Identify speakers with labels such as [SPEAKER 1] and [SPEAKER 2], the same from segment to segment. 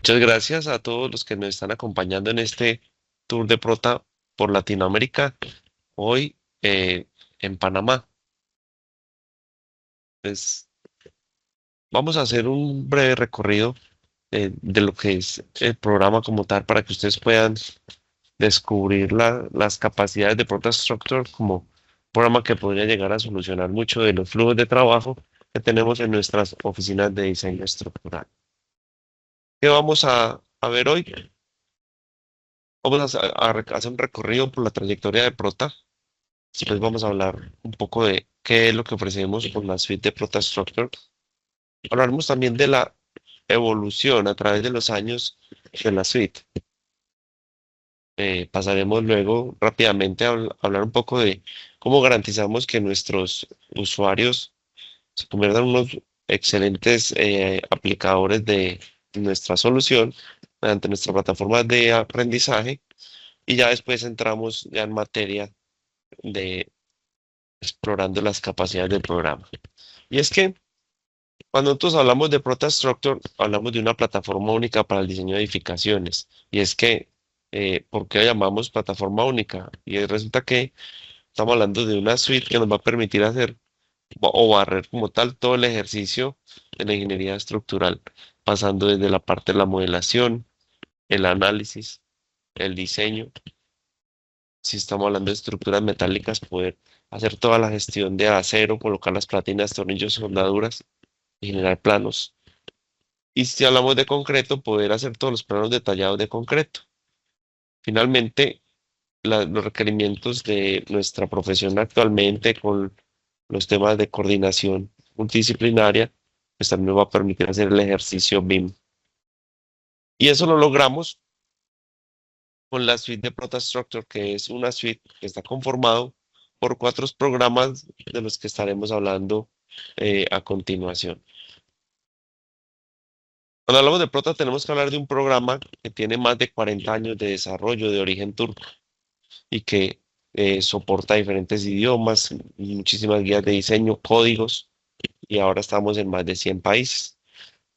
[SPEAKER 1] Muchas gracias a todos los que nos están acompañando en este tour de Prota por Latinoamérica, hoy en Panamá. Pues vamos a hacer un breve recorrido de lo que es el programa como tal para que ustedes puedan descubrir las capacidades de Prota Structure como un programa que podría llegar a solucionar mucho de los flujos de trabajo que tenemos en nuestras oficinas de diseño estructural. ¿Qué vamos a ver hoy? Vamos a hacer un recorrido por la trayectoria de Prota. Después vamos a hablar un poco de qué es lo que ofrecemos con la suite de ProtaStructure. Hablaremos también de la evolución a través de los años de la suite. Pasaremos luego rápidamente a hablar un poco de cómo garantizamos que nuestros usuarios se conviertan en unos excelentes aplicadores de nuestra solución mediante nuestra plataforma de aprendizaje, y ya después entramos ya en materia de explorando las capacidades del programa. Y es que cuando nosotros hablamos de ProtaStructure, hablamos de una plataforma única para el diseño de edificaciones. Y es que, ¿por qué la llamamos plataforma única? Y resulta que estamos hablando de una suite que nos va a permitir hacer o barrer como tal todo el ejercicio de la ingeniería estructural, pasando desde la parte de la modelación, el análisis, el diseño. Si estamos hablando de estructuras metálicas, poder hacer toda la gestión de acero, colocar las platinas, tornillos, soldaduras y generar planos. Y si hablamos de concreto, poder hacer todos los planos detallados de concreto. Finalmente, los requerimientos de nuestra profesión actualmente con los temas de coordinación multidisciplinaria, pues también nos va a permitir hacer el ejercicio BIM. Y eso lo logramos con la suite de ProtaStructure, que es una suite que está conformado por cuatro programas de los que estaremos hablando a continuación. Cuando hablamos de Prota, tenemos que hablar de un programa que tiene más de 40 años de desarrollo de origen turco y que soporta diferentes idiomas, muchísimas guías de diseño, códigos, y ahora estamos en más de 100 países.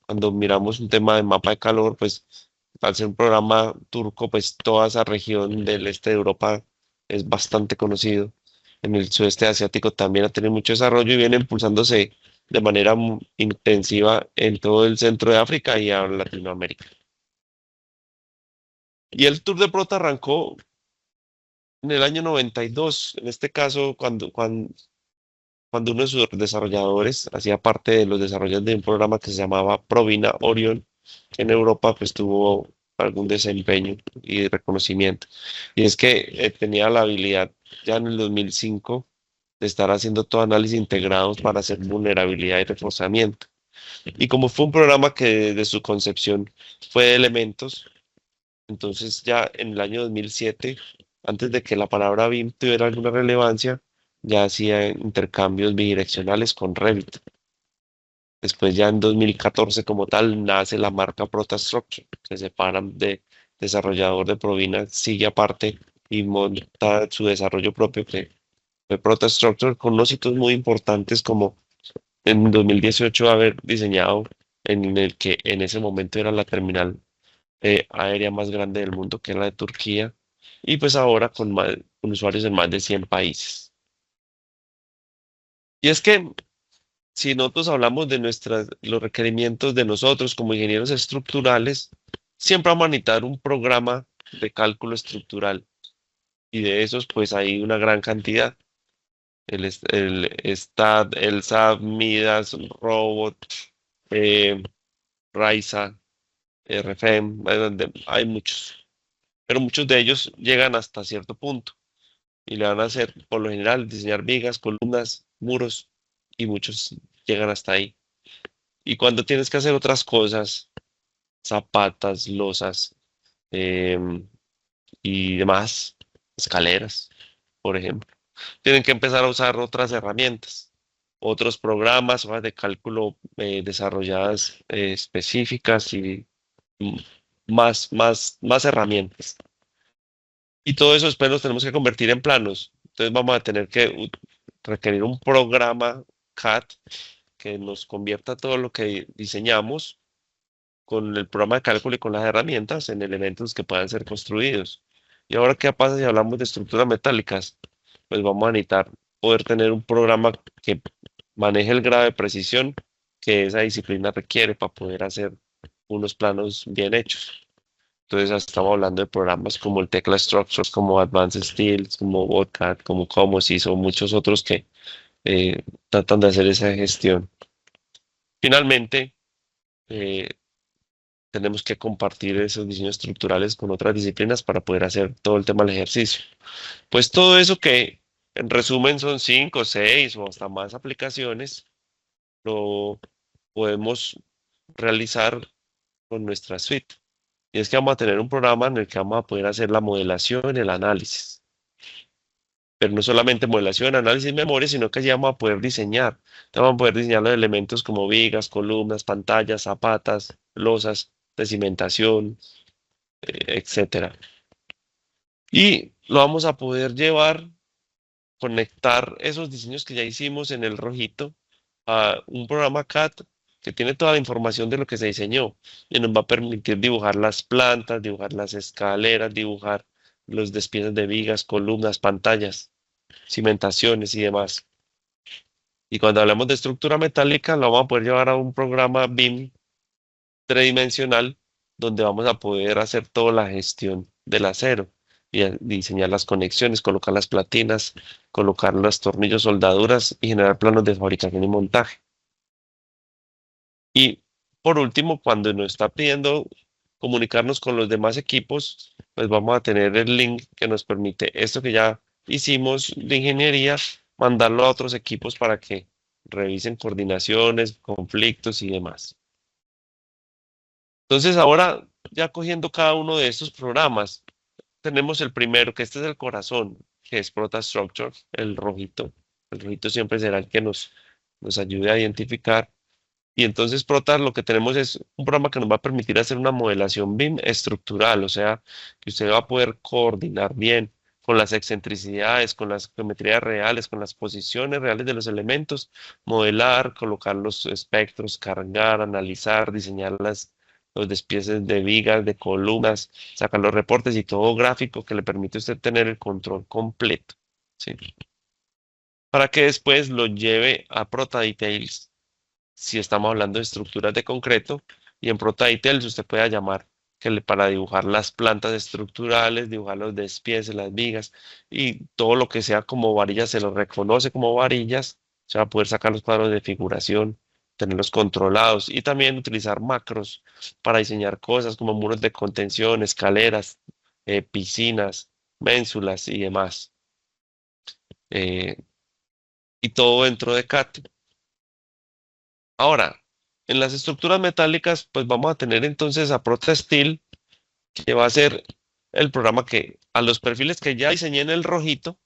[SPEAKER 1] Cuando miramos un tema de mapa de calor, pues al ser un programa turco, pues toda esa región del este de Europa es bastante conocido. En el sudeste asiático también ha tenido mucho desarrollo y viene impulsándose de manera intensiva en todo el centro de África y a Latinoamérica. Y el Tour de Prota arrancó en el año 92, en este caso cuando uno de sus desarrolladores hacía parte de los desarrollos de un programa que se llamaba Provina Orion, que en Europa pues tuvo algún desempeño y reconocimiento. Y es que tenía la habilidad ya en el 2005 de estar haciendo todo análisis integrados para hacer vulnerabilidad y reforzamiento. Y como fue un programa que desde su concepción fue de elementos, entonces ya en el año 2007, antes de que la palabra BIM tuviera alguna relevancia, ya hacía intercambios bidireccionales con Revit. Después ya en 2014 como tal nace la marca ProtaStructure. Se separan de desarrollador de Provina, sigue aparte y monta su desarrollo propio que fue ProtaStructure con unos hitos muy importantes como en 2018 haber diseñado en el que en ese momento era la terminal aérea más grande del mundo, que es la de Turquía, y pues ahora con usuarios en más de 100 países. Y es que si nosotros hablamos de los requerimientos de nosotros como ingenieros estructurales, siempre vamos a necesitar un programa de cálculo estructural, y de esos pues hay una gran cantidad. El STAT, el SAP, Midas, Robot, eh, RAISA, RFEM, hay muchos, pero muchos de ellos llegan hasta cierto punto y le van a hacer, por lo general, diseñar vigas, columnas, muros, y muchos llegan hasta ahí. Y cuando tienes que hacer otras cosas, zapatas, losas em, y demás, escaleras, por ejemplo, tienen que empezar a usar otras herramientas, otros programas, hojas de cálculo desarrolladas específicas y mm, más herramientas. Y todo eso después los tenemos que convertir en planos. Entonces vamos a tener que requerir un programa CAD que nos convierta todo lo que diseñamos con el programa de cálculo y con las herramientas en elementos que puedan ser construidos. Y ahora, ¿qué pasa si hablamos de estructuras metálicas? Pues vamos a necesitar poder tener un programa que maneje el grado de precisión que esa disciplina requiere para poder hacer unos planos bien hechos. Entonces, estamos hablando de programas como el Tecla Structures, como Advanced Steel, como AutoCAD, como Comosys o muchos otros que tratan de hacer esa gestión. Finalmente, eh, tenemos que compartir esos diseños estructurales con otras disciplinas para poder hacer todo el tema del ejercicio. Pues todo eso que en resumen son 5, 6 o hasta más aplicaciones, lo podemos realizar con nuestra suite. Y es que vamos a tener un programa en el que vamos a poder hacer la modelación y el análisis. Pero no solamente modelación, análisis y memoria, sino que allí vamos a poder diseñar. Vamos a poder diseñar los elementos como vigas, columnas, pantallas, zapatas, losas de cimentación, etcétera. Y lo vamos a poder llevar, conectar esos diseños que ya hicimos en el rojito a un programa CAD que tiene toda la información de lo que se diseñó y nos va a permitir dibujar las plantas, dibujar las escaleras, dibujar los despieces de vigas, columnas, pantallas, cimentaciones y demás. Y cuando hablamos de estructura metálica, lo vamos a poder llevar a un programa BIM tridimensional donde vamos a poder hacer toda la gestión del acero y diseñar las conexiones, colocar las platinas, colocar los tornillos, soldaduras y generar planos de fabricación y montaje. Y por último, cuando nos está pidiendo comunicarnos con los demás equipos, pues vamos a tener el link que nos permite esto que ya hicimos de ingeniería, mandarlo a otros equipos para que revisen coordinaciones, conflictos y demás. Entonces ahora, ya cogiendo cada uno de estos programas, tenemos el primero, que este es el corazón, que es ProtaStructure, el rojito. El rojito siempre será el que nos ayude a identificar. Y entonces Prota lo que tenemos es un programa que nos va a permitir hacer una modelación BIM estructural, o sea, que usted va a poder coordinar bien con las excentricidades, con las geometrías reales, con las posiciones reales de los elementos, modelar, colocar los espectros, cargar, analizar, diseñar los despieces de vigas, de columnas, sacar los reportes y todo gráfico que le permite a usted tener el control completo, ¿sí? Para que después lo lleve a ProtaDetails si estamos hablando de estructuras de concreto, y en ProtaDetails usted puede llamar para dibujar las plantas estructurales, dibujar los despieces, las vigas, y todo lo que sea como varillas se lo reconoce como varillas, se va a poder sacar los cuadros de figuración, tenerlos controlados, y también utilizar macros para diseñar cosas como muros de contención, escaleras, piscinas, ménsulas y demás. eh, y todo dentro de CAT. Ahora, en las estructuras metálicas, pues vamos a tener entonces a ProtaSteel, que va a ser el programa que a los perfiles que ya diseñé en el rojito,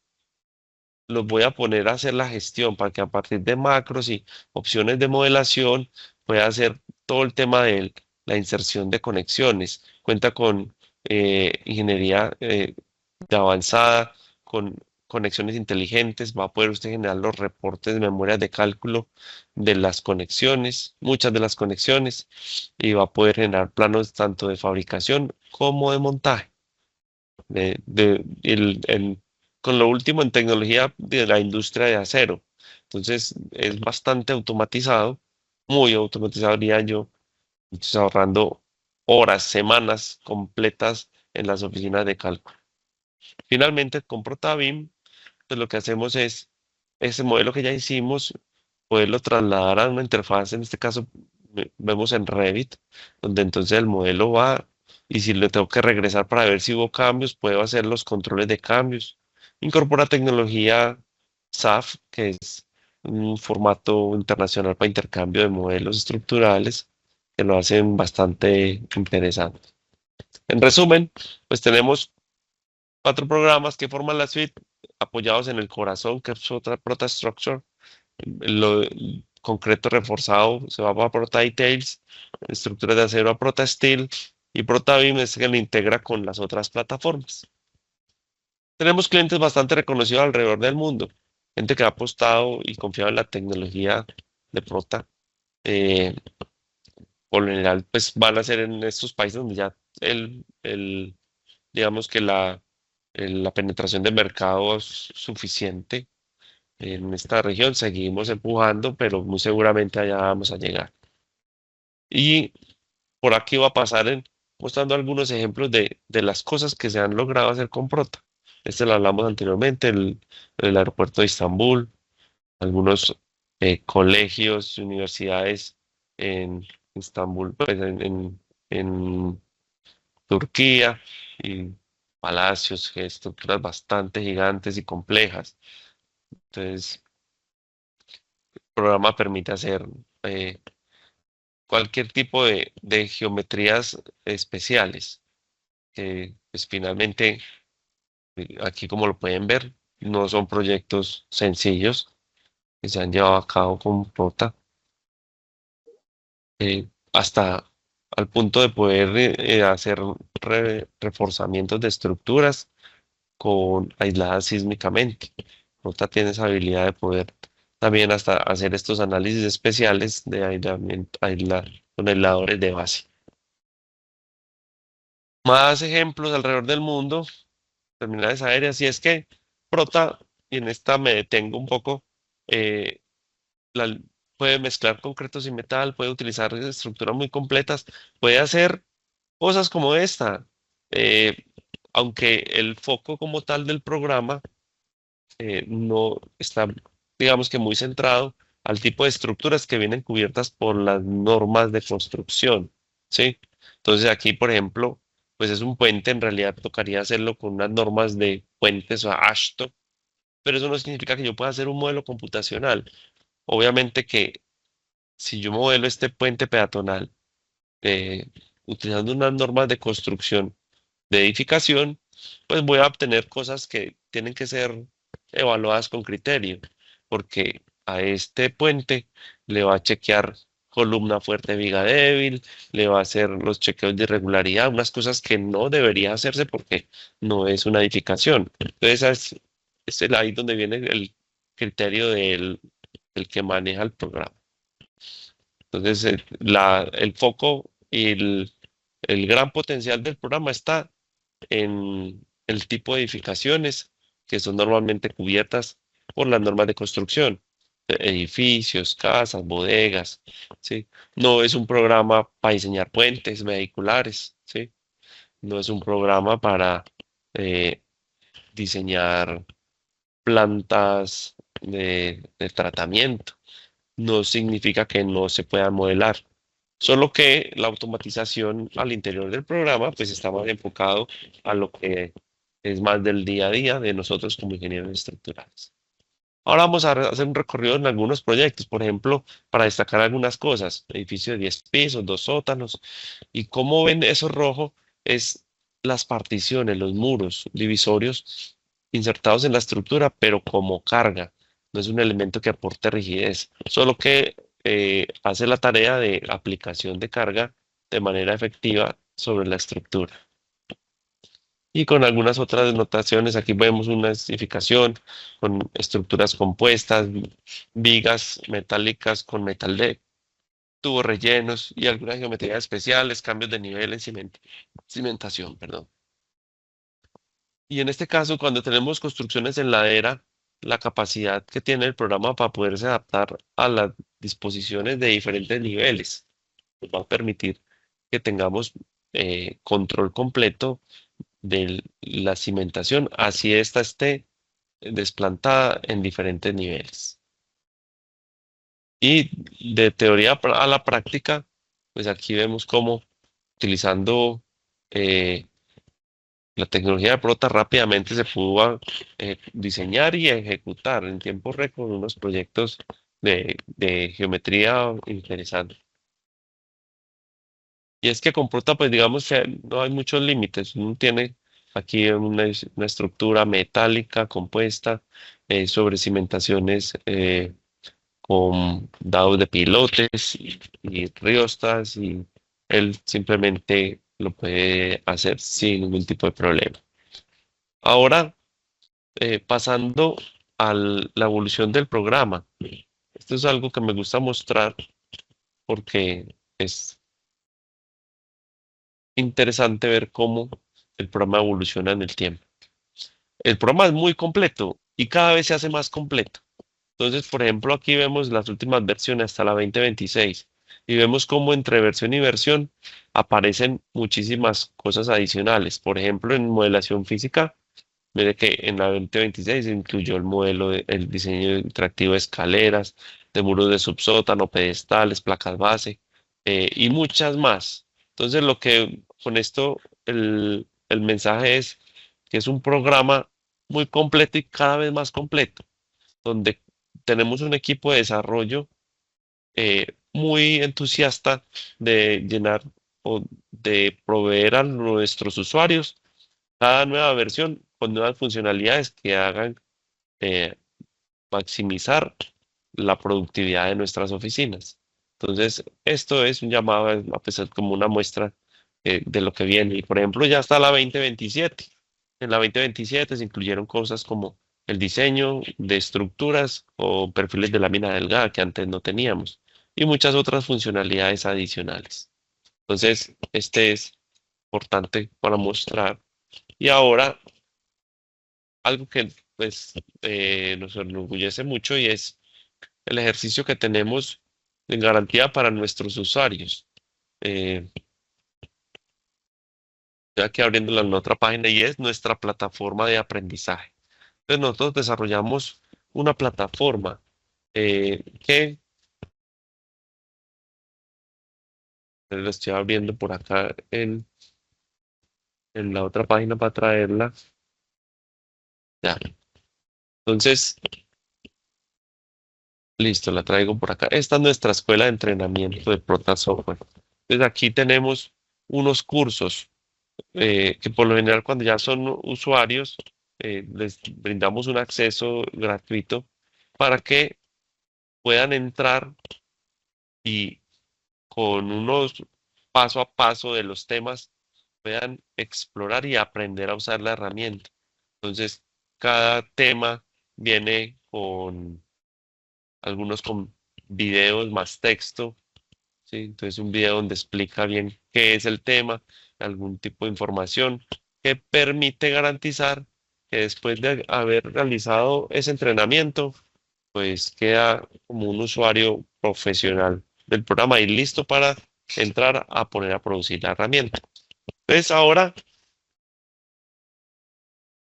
[SPEAKER 1] los voy a poner a hacer la gestión para que a partir de macros y opciones de modelación pueda hacer todo el tema de la inserción de conexiones. Cuenta con ingeniería de avanzada, con conexiones inteligentes, va a poder usted generar los reportes de memorias de cálculo de las conexiones, muchas de las conexiones, y va a poder generar planos tanto de fabricación como de montaje. Con lo último en tecnología de la industria de acero. Entonces es bastante automatizado, muy automatizado diría yo, entonces ahorrando horas, semanas completas en las oficinas de cálculo. Finalmente, con ProtaBIM, pues lo que hacemos es ese modelo que ya hicimos, poderlo trasladar a una interfaz, en este caso vemos en Revit, donde entonces el modelo va y si le tengo que regresar para ver si hubo cambios, puedo hacer los controles de cambios. Incorpora tecnología SAF, que es un formato internacional para intercambio de modelos estructurales, que lo hacen bastante interesante. En resumen, pues tenemos 4 programas que forman la suite apoyados en el corazón, que es otra ProtaStructure. Lo concreto reforzado se va para ProtaDetails, estructuras de acero a ProtaSteel y ProtaBIM es que lo integra con las otras plataformas. Tenemos clientes bastante reconocidos alrededor del mundo, gente que ha apostado y confiado en la tecnología de Prota. Eh, por lo general, pues van a ser en estos países donde ya digamos que la penetración de mercado es suficiente. En esta región seguimos empujando, pero muy seguramente allá vamos a llegar. Y por aquí va a pasar mostrando algunos ejemplos de las cosas que se han logrado hacer con Prota. Este lo hablamos anteriormente, el aeropuerto de Estambul, algunos colegios y universidades en Estambul, pues en Turquía, y palacios, estructuras bastante gigantes y complejas. Entonces, el programa permite hacer eh, cualquier tipo de geometrías especiales, que pues finalmente, aquí como lo pueden ver, no son proyectos sencillos que se han llevado a cabo con Prota, hasta al punto de poder hacer reforzamientos de estructuras con aisladas sísmicamente. Prota tiene esa habilidad de poder también hasta hacer estos análisis especiales de aislamiento, aislar con aisladores de base. Más ejemplos alrededor del mundo, terminales aéreas, y es que Prota, y en esta me detengo un poco, eh, la- puede mezclar concretos y metal, puede utilizar estructuras muy completas, puede hacer cosas como esta, eh, aunque el foco como tal del programa no está, digamos que muy centrado al tipo de estructuras que vienen cubiertas por las normas de construcción, ¿sí? Entonces aquí, por ejemplo, pues es un puente, en realidad tocaría hacerlo con unas normas de puentes o AASHTO, pero eso no significa que yo pueda hacer un modelo computacional. Obviamente que si yo modelo este puente peatonal eh, utilizando unas normas de construcción de edificación, pues voy a obtener cosas que tienen que ser evaluadas con criterio, porque a este puente le va a chequear columna fuerte, viga débil, le va a hacer los chequeos de irregularidad, unas cosas que no debería hacerse porque no es una edificación. Entonces, ahí donde viene el criterio del que maneja el programa. Entonces, el foco y el gran potencial del programa está en el tipo de edificaciones que son normalmente cubiertas por las normas de construcción, edificios, casas, bodegas, ¿sí? No es un programa para diseñar puentes vehiculares, ¿sí? No es un programa para eh, diseñar plantas de tratamiento. No significa que no se pueda modelar. Solo que la automatización al interior del programa pues está más enfocado a lo que es más del día a día de nosotros como ingenieros estructurales. Ahora vamos a hacer un recorrido en algunos proyectos, por ejemplo, para destacar algunas cosas, edificio de 10 pisos, dos sótanos, y cómo ven eso rojo es las particiones, los muros divisorios insertados en la estructura, pero como carga. No es un elemento que aporte rigidez, solo que hace la tarea de aplicación de carga de manera efectiva sobre la estructura. Y con algunas otras notaciones, aquí vemos una edificación con estructuras compuestas, vigas metálicas con metal de tubos rellenos y algunas geometrías especiales, cambios de nivel en cimentación, perdón. Y en este caso, cuando tenemos construcciones en ladera, la capacidad que tiene el programa para poderse adaptar a las disposiciones de diferentes niveles nos va a permitir que tengamos control completo de la cimentación, así esta esté desplantada en diferentes niveles. Y de teoría a la práctica, pues aquí vemos cómo utilizando eh, la tecnología de Prota rápidamente se pudo diseñar y ejecutar en tiempo récord unos proyectos de geometría interesantes. Y es que con Prota, pues digamos que no hay muchos límites. Uno tiene aquí una estructura metálica compuesta sobre cimentaciones con dados de pilotes y riostas, y él simplemente lo puede hacer sin ningún tipo de problema. Ahora, pasando a la evolución del programa. Esto es algo que me gusta mostrar porque es interesante ver cómo el programa evoluciona en el tiempo. El programa es muy completo y cada vez se hace más completo. Entonces, por ejemplo, aquí vemos las últimas versiones hasta la 2026 y vemos cómo entre versión y versión aparecen muchísimas cosas adicionales. Por ejemplo, en modelación física, mire que en la 2026 se incluyó el modelo, el diseño interactivo de escaleras, de muros de subsótano, pedestales, placas base y muchas más. Entonces, lo que con esto el mensaje es que es un programa muy completo y cada vez más completo donde tenemos un equipo de desarrollo muy entusiasta de llenar o de proveer a nuestros usuarios cada nueva versión con nuevas funcionalidades que hagan eh, maximizar la productividad de nuestras oficinas. Entonces, esto es un llamado a pesar como una muestra de lo que viene. Y por ejemplo, ya está la 2027. En la 2027 se incluyeron cosas como el diseño de estructuras o perfiles de lámina delgada que antes no teníamos y muchas otras funcionalidades adicionales. Entonces, este es importante para mostrar. Y ahora, algo que pues nos enorgullece mucho y es el ejercicio que tenemos en garantía para nuestros usuarios. Eh, Estoy aquí abriendo la otra página y es nuestra plataforma de aprendizaje. Entonces nosotros desarrollamos una plataforma que lo estoy abriendo por acá en la otra página para traerla. Ya. Entonces, listo, la traigo por acá. Esta es nuestra escuela de entrenamiento de Prota Software. Entonces aquí tenemos unos cursos que por lo general cuando ya son usuarios les brindamos un acceso gratuito para que puedan entrar y con unos paso a paso de los temas puedan explorar y aprender a usar la herramienta. Entonces, cada tema viene con algunos con videos más texto, ¿sí? Entonces, un video donde explica bien qué es el tema, algún tipo de información que permite garantizar que después de haber realizado ese entrenamiento, pues queda como un usuario profesional del programa y listo para entrar a poner a producir la herramienta. Entonces, ahora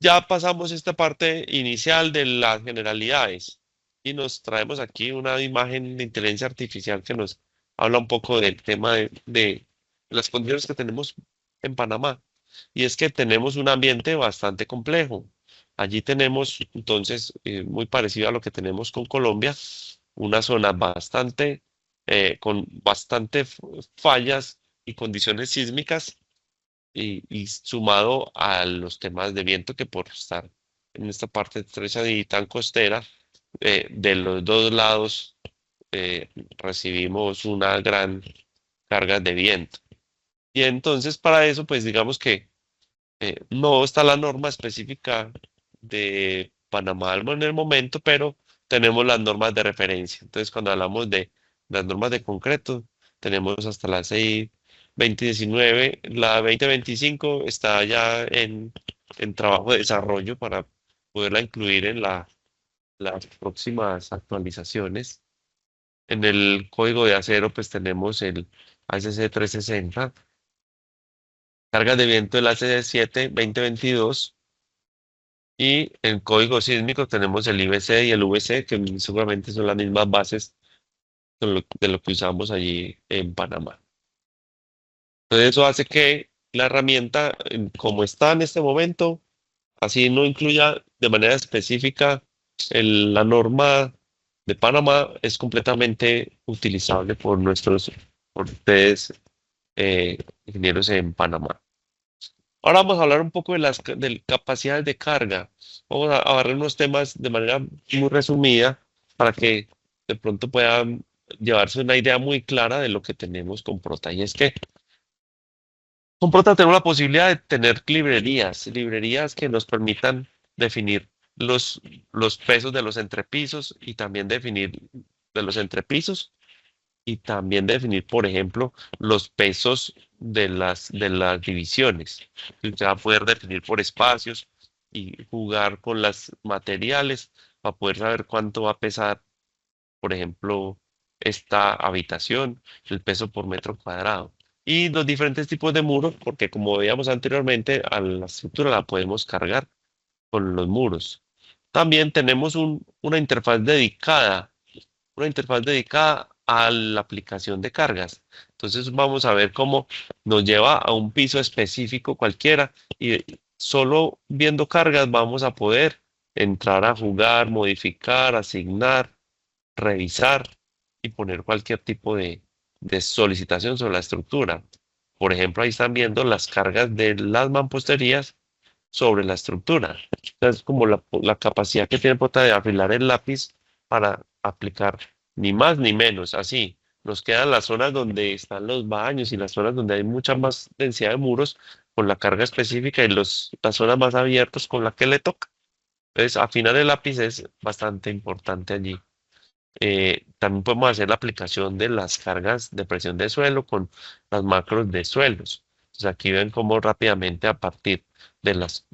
[SPEAKER 1] ya pasamos esta parte inicial de las generalidades y nos traemos aquí una imagen de inteligencia artificial que nos habla un poco del tema de las condiciones que tenemos en Panamá. Y es que tenemos un ambiente bastante complejo. Allí tenemos, entonces, muy parecido a lo que tenemos con Colombia, una zona bastante, con bastante fallas y condiciones sísmicas y sumado a los temas de viento que por estar en esta parte estrecha y tan costera, de los dos lados recibimos una gran carga de viento. Y entonces para eso, pues digamos que no está la norma específica de Panamá en el momento, pero tenemos las normas de referencia. Entonces cuando hablamos de las normas de concreto, tenemos hasta la 6 2019, la 2025 está ya en trabajo de desarrollo para poderla incluir en las próximas actualizaciones. En el código de acero, pues tenemos el ASC 360, cargas de viento del ASC 7 2022 y en código sísmico tenemos el IBC y el VC, que seguramente son las mismas bases de lo que usamos allí en Panamá. Entonces eso hace que la herramienta, como está en este momento, así no incluya de manera específica la norma de Panamá, es completamente utilizable por ustedes, ingenieros en Panamá. Ahora vamos a hablar un poco de capacidades de carga. Vamos a abarcar unos temas de manera muy resumida para que de pronto puedan llevarse una idea muy clara de lo que tenemos con Prota. Y es que con Prota tenemos la posibilidad de tener librerías que nos permitan definir los pesos de los entrepisos y también definir de los entrepisos y también definir, por ejemplo, los pesos de las divisiones. Y usted va a poder definir por espacios y jugar con los materiales para poder saber cuánto va a pesar, por ejemplo, esta habitación, el peso por metro cuadrado. Y los diferentes tipos de muros, porque como veíamos anteriormente, a la estructura la podemos cargar con los muros. También tenemos una interfaz dedicada a la aplicación de cargas. Entonces vamos a ver cómo nos lleva a un piso específico cualquiera y solo viendo cargas vamos a poder entrar a jugar, modificar, asignar, revisar y poner cualquier tipo de solicitación sobre la estructura. Por ejemplo, ahí están viendo las cargas de las mamposterías sobre la estructura. Es como la capacidad que tiene Pota de afilar el lápiz para aplicar ni más ni menos. Así, nos quedan las zonas donde están los baños y las zonas donde hay mucha más densidad de muros con la carga específica y las zonas más abiertas con la que le toca. Entonces, afinar el lápiz es bastante importante allí. También podemos hacer la aplicación de las cargas de presión de suelo con las macros de suelos. Entonces aquí ven cómo rápidamente a partir de las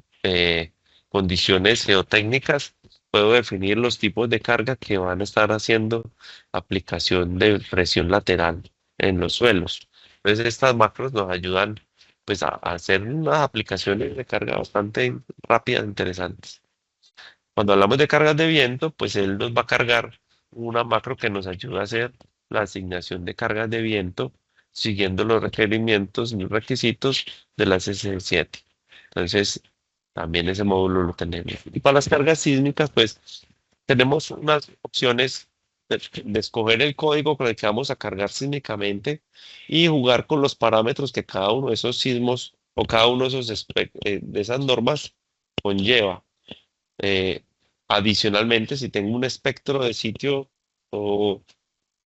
[SPEAKER 1] condiciones geotécnicas puedo definir los tipos de carga que van a estar haciendo aplicación de presión lateral en los suelos. Entonces estas macros nos ayudan pues a hacer unas aplicaciones de carga bastante rápidas e interesantes. Cuando hablamos de cargas de viento, pues él nos va a cargar una macro que nos ayuda a hacer la asignación de cargas de viento siguiendo los requerimientos y requisitos de la CC7. Entonces, también ese módulo lo tenemos. Y para las cargas sísmicas, pues tenemos unas opciones de escoger el código con el que vamos a cargar sísmicamente y jugar con los parámetros que cada uno de esos sismos o cada uno de de esas normas conlleva. Eh, Adicionalmente, si tengo un espectro de sitio o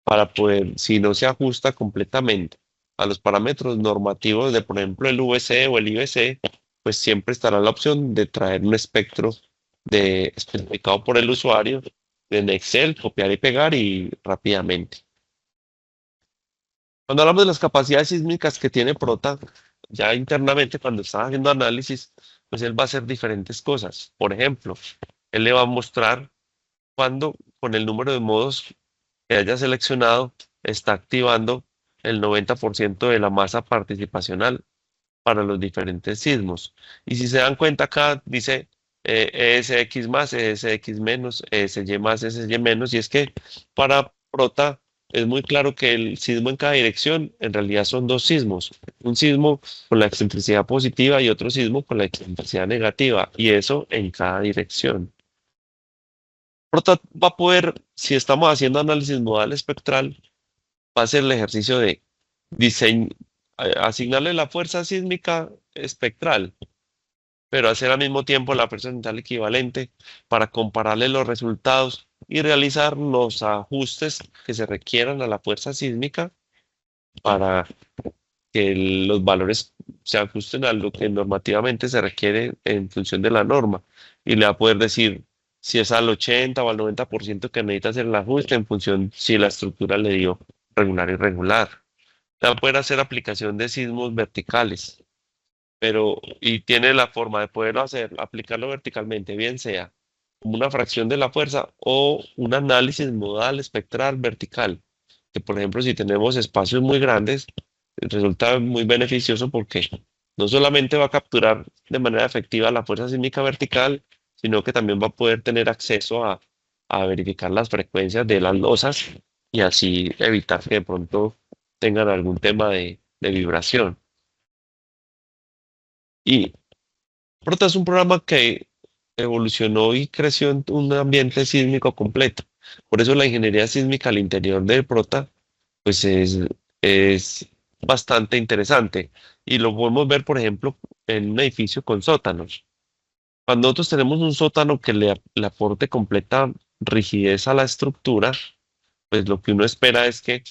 [SPEAKER 1] para poder, si no se ajusta completamente a los parámetros normativos de, por ejemplo, el VC o el IBC, pues siempre estará la opción de traer un espectro especificado por el usuario en Excel, copiar y pegar y rápidamente. Cuando hablamos de las capacidades sísmicas que tiene Prota, ya internamente cuando está haciendo análisis, pues él va a hacer diferentes cosas. Por ejemplo, él le va a mostrar cuando con el número de modos que haya seleccionado está activando el 90% de la masa participacional para los diferentes sismos. Y si se dan cuenta acá dice ESX más, ESX menos, ESY más, ESY menos, y es que para Prota es muy claro que el sismo en cada dirección en realidad son dos sismos, un sismo con la excentricidad positiva y otro sismo con la excentricidad negativa, y eso en cada dirección. Va a poder, si estamos haciendo análisis modal espectral, va a ser el ejercicio de asignarle la fuerza sísmica espectral, pero hacer al mismo tiempo la fuerza central equivalente para compararle los resultados y realizar los ajustes que se requieran a la fuerza sísmica para que los valores se ajusten a lo que normativamente se requiere en función de la norma. Y le va a poder decir si es al 80 o al 90% que necesita hacer el ajuste en función si la estructura le dio regular y irregular. Le va a poder hacer aplicación de sismos verticales, pero y tiene la forma de poderlo hacer, aplicarlo verticalmente, bien sea como una fracción de la fuerza o un análisis modal espectral vertical, que por ejemplo si tenemos espacios muy grandes, resulta muy beneficioso porque no solamente va a capturar de manera efectiva la fuerza sísmica vertical, sino que también va a poder tener acceso a verificar las frecuencias de las losas y así evitar que de pronto tengan algún tema de vibración. Y Prota es un programa que evolucionó y creció en un ambiente sísmico completo. Por eso la ingeniería sísmica al interior de Prota pues es bastante interesante. Y lo podemos ver, por ejemplo, en un edificio con sótanos. Cuando nosotros tenemos un sótano que le aporte completa rigidez a la estructura, pues lo que uno espera es que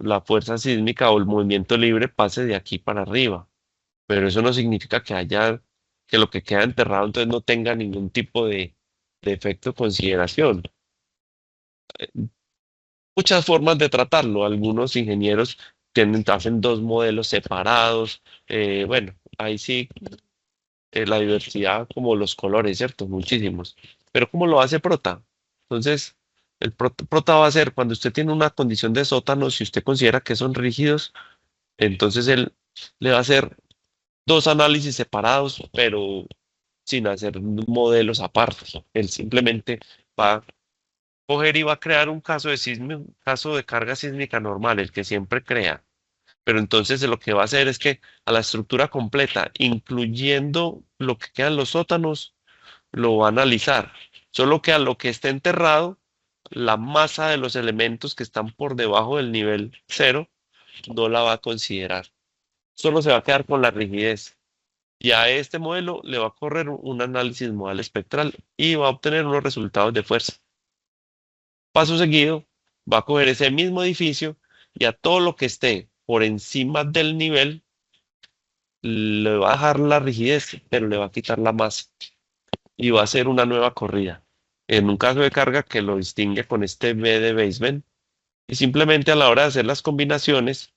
[SPEAKER 1] la fuerza sísmica o el movimiento libre pase de aquí para arriba. Pero eso no significa que lo que queda enterrado entonces no tenga ningún tipo de efecto de consideración. Muchas formas de tratarlo. Algunos ingenieros hacen dos modelos separados. Bueno, ahí sí, la diversidad como los colores, ¿cierto? Muchísimos. Pero ¿cómo lo hace Prota? Entonces, el Prota va a ser cuando usted tiene una condición de sótano, si usted considera que son rígidos, entonces él le va a hacer dos análisis separados, pero sin hacer modelos aparte. Él simplemente va a coger y va a crear un caso de caso de carga sísmica normal, el que siempre crea. Pero entonces lo que va a hacer es que a la estructura completa, incluyendo lo que quedan los sótanos, lo va a analizar. Solo que a lo que esté enterrado, la masa de los elementos que están por debajo del nivel cero no la va a considerar. Solo se va a quedar con la rigidez. Y a este modelo le va a correr un análisis modal espectral y va a obtener unos resultados de fuerza. Paso seguido, va a coger ese mismo edificio y a todo lo que esté por encima del nivel le va a dejar la rigidez, pero le va a quitar la masa y va a hacer una nueva corrida. En un caso de carga que lo distingue con este B de basement y simplemente a la hora de hacer las combinaciones,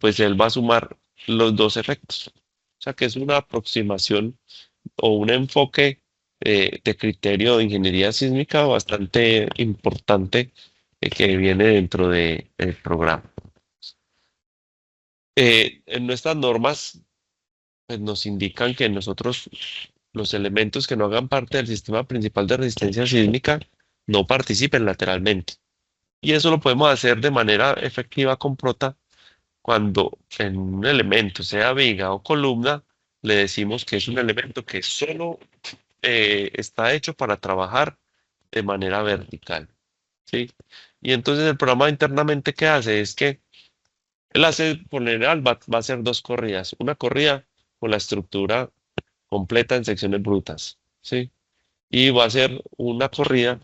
[SPEAKER 1] pues él va a sumar los dos efectos. O sea que es una aproximación o un enfoque de criterio de ingeniería sísmica bastante importante que viene dentro del programa. En nuestras normas pues, nos indican que nosotros los elementos que no hagan parte del sistema principal de resistencia sísmica no participen lateralmente. Y eso lo podemos hacer de manera efectiva con Prota cuando en un elemento, sea viga o columna, le decimos que es un elemento que solo está hecho para trabajar de manera vertical, ¿sí? Y entonces el programa internamente que hace es que él hace, por lo general, va a hacer dos corridas. Una corrida con la estructura completa en secciones brutas, ¿sí? Y va a hacer una corrida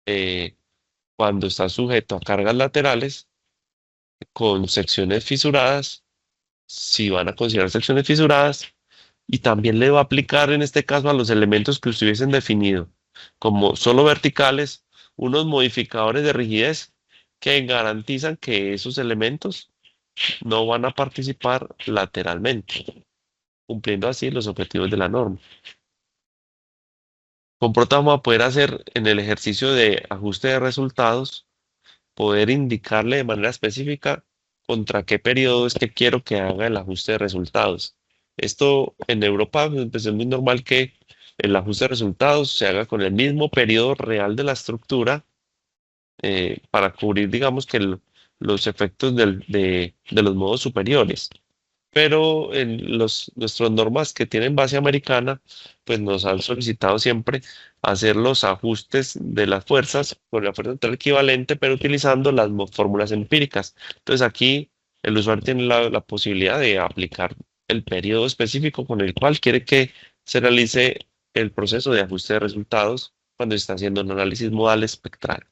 [SPEAKER 1] eh, cuando está sujeto a cargas laterales con secciones fisuradas, si van a considerar secciones fisuradas, y también le va a aplicar en este caso a los elementos que estuviesen definido como solo verticales, unos modificadores de rigidez que garantizan que esos elementos no van a participar lateralmente, cumpliendo así los objetivos de la norma. Con Prota vamos a poder hacer en el ejercicio de ajuste de resultados, poder indicarle de manera específica contra qué periodo es que quiero que haga el ajuste de resultados. Esto en Europa pues, es muy normal que el ajuste de resultados se haga con el mismo periodo real de la estructura para cubrir, digamos que los efectos de los modos superiores. Pero en nuestras normas que tienen base americana, pues nos han solicitado siempre hacer los ajustes de las fuerzas con la fuerza total equivalente, pero utilizando las fórmulas empíricas. Entonces aquí el usuario tiene la posibilidad de aplicar el periodo específico con el cual quiere que se realice el proceso de ajuste de resultados cuando está haciendo un análisis modal espectral.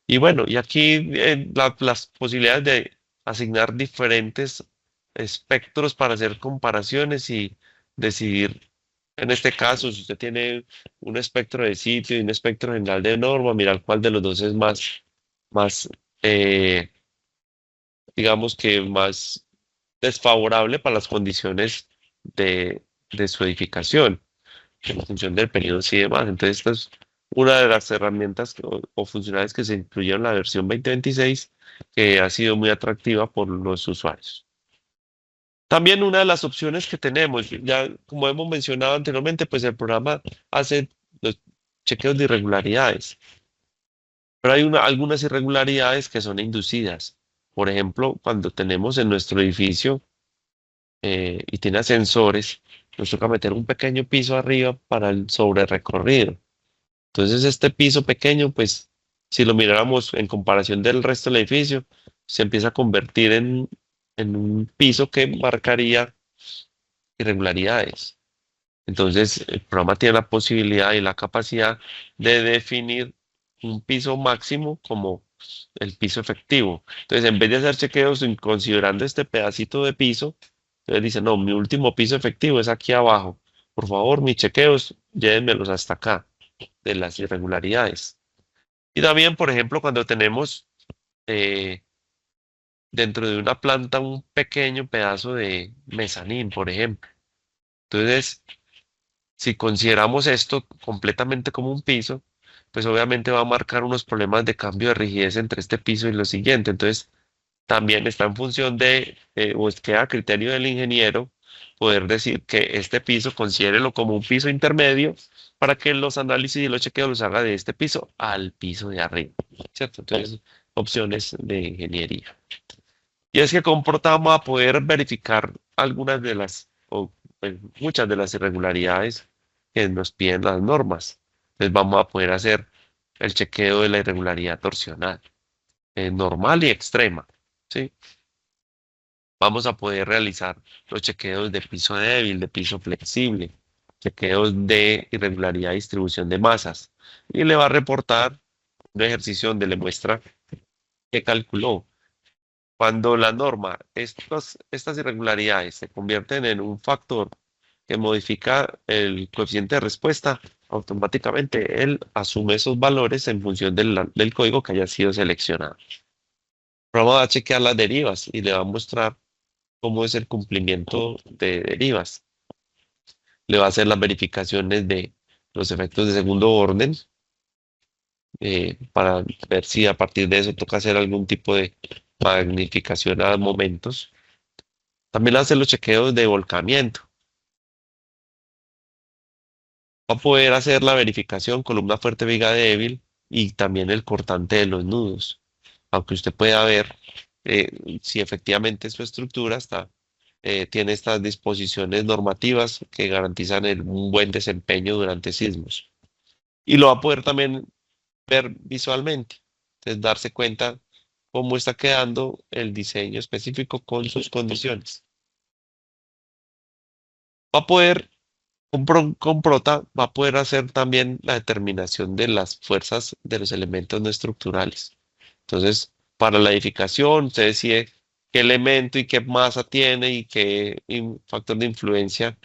[SPEAKER 1] Y bueno, y aquí las posibilidades de asignar diferentes espectros para hacer comparaciones y decidir, en este caso, si usted tiene un espectro de sitio y un espectro general de norma, mirar cuál de los dos es más eh, digamos que más desfavorable para las condiciones de su edificación en función del periodo y demás. Entonces, esta es una de las herramientas o funcionalidades que se incluyeron en la versión 2026 que ha sido muy atractiva por los usuarios. También una de las opciones que tenemos, ya como hemos mencionado anteriormente, pues el programa hace los chequeos de irregularidades, pero hay algunas irregularidades que son inducidas. Por ejemplo, cuando tenemos en nuestro edificio y tiene ascensores, nos toca meter un pequeño piso arriba para el sobre recorrido. Entonces, este piso pequeño, pues, si lo miráramos en comparación del resto del edificio, se empieza a convertir en un piso que marcaría irregularidades. Entonces, el programa tiene la posibilidad y la capacidad de definir un piso máximo como el piso efectivo. Entonces, en vez de hacer chequeos considerando este pedacito de piso, entonces dice, no, mi último piso efectivo es aquí abajo. Por favor, mis chequeos, llévenmelos hasta acá de las irregularidades. Y también, por ejemplo, cuando tenemos eh, dentro de una planta un pequeño pedazo de mezanín, por ejemplo. Entonces, si consideramos esto completamente como un piso, pues obviamente va a marcar unos problemas de cambio de rigidez entre este piso y lo siguiente. Entonces, también está en función de, o es que a criterio del ingeniero, poder decir que este piso considérelo como un piso intermedio para que los análisis y los chequeos los haga de este piso al piso de arriba, ¿cierto? Entonces, opciones de ingeniería. Y es que con Porta vamos a poder verificar algunas de las, o pues, muchas de las irregularidades que nos piden las normas. Entonces vamos a poder hacer el chequeo de la irregularidad torsional, normal y extrema, ¿sí? Vamos a poder realizar los chequeos de piso débil, de piso flexible, chequeos de irregularidad de distribución de masas. Y le va a reportar un ejercicio donde le muestra qué calculó. Cuando la norma, estas irregularidades se convierten en un factor que modifica el coeficiente de respuesta, automáticamente él asume esos valores en función del código que haya sido seleccionado. El programa va a chequear las derivas y le va a mostrar cómo es el cumplimiento de derivas. Le va a hacer las verificaciones de los efectos de segundo orden, para ver si a partir de eso toca hacer algún tipo de magnificación a momentos. También hace los chequeos de volcamiento. Va a poder hacer la verificación columna fuerte, viga débil y también el cortante de los nudos. Aunque usted pueda ver si efectivamente su estructura tiene estas disposiciones normativas que garantizan un buen desempeño durante sismos. Y lo va a poder también ver visualmente. Entonces, darse cuenta cómo está quedando el diseño específico con sus condiciones. Va a poder con Prota va a poder hacer también la determinación de las fuerzas de los elementos no estructurales. Entonces, para la edificación, usted decide qué elemento y qué masa tiene y qué factor de influencia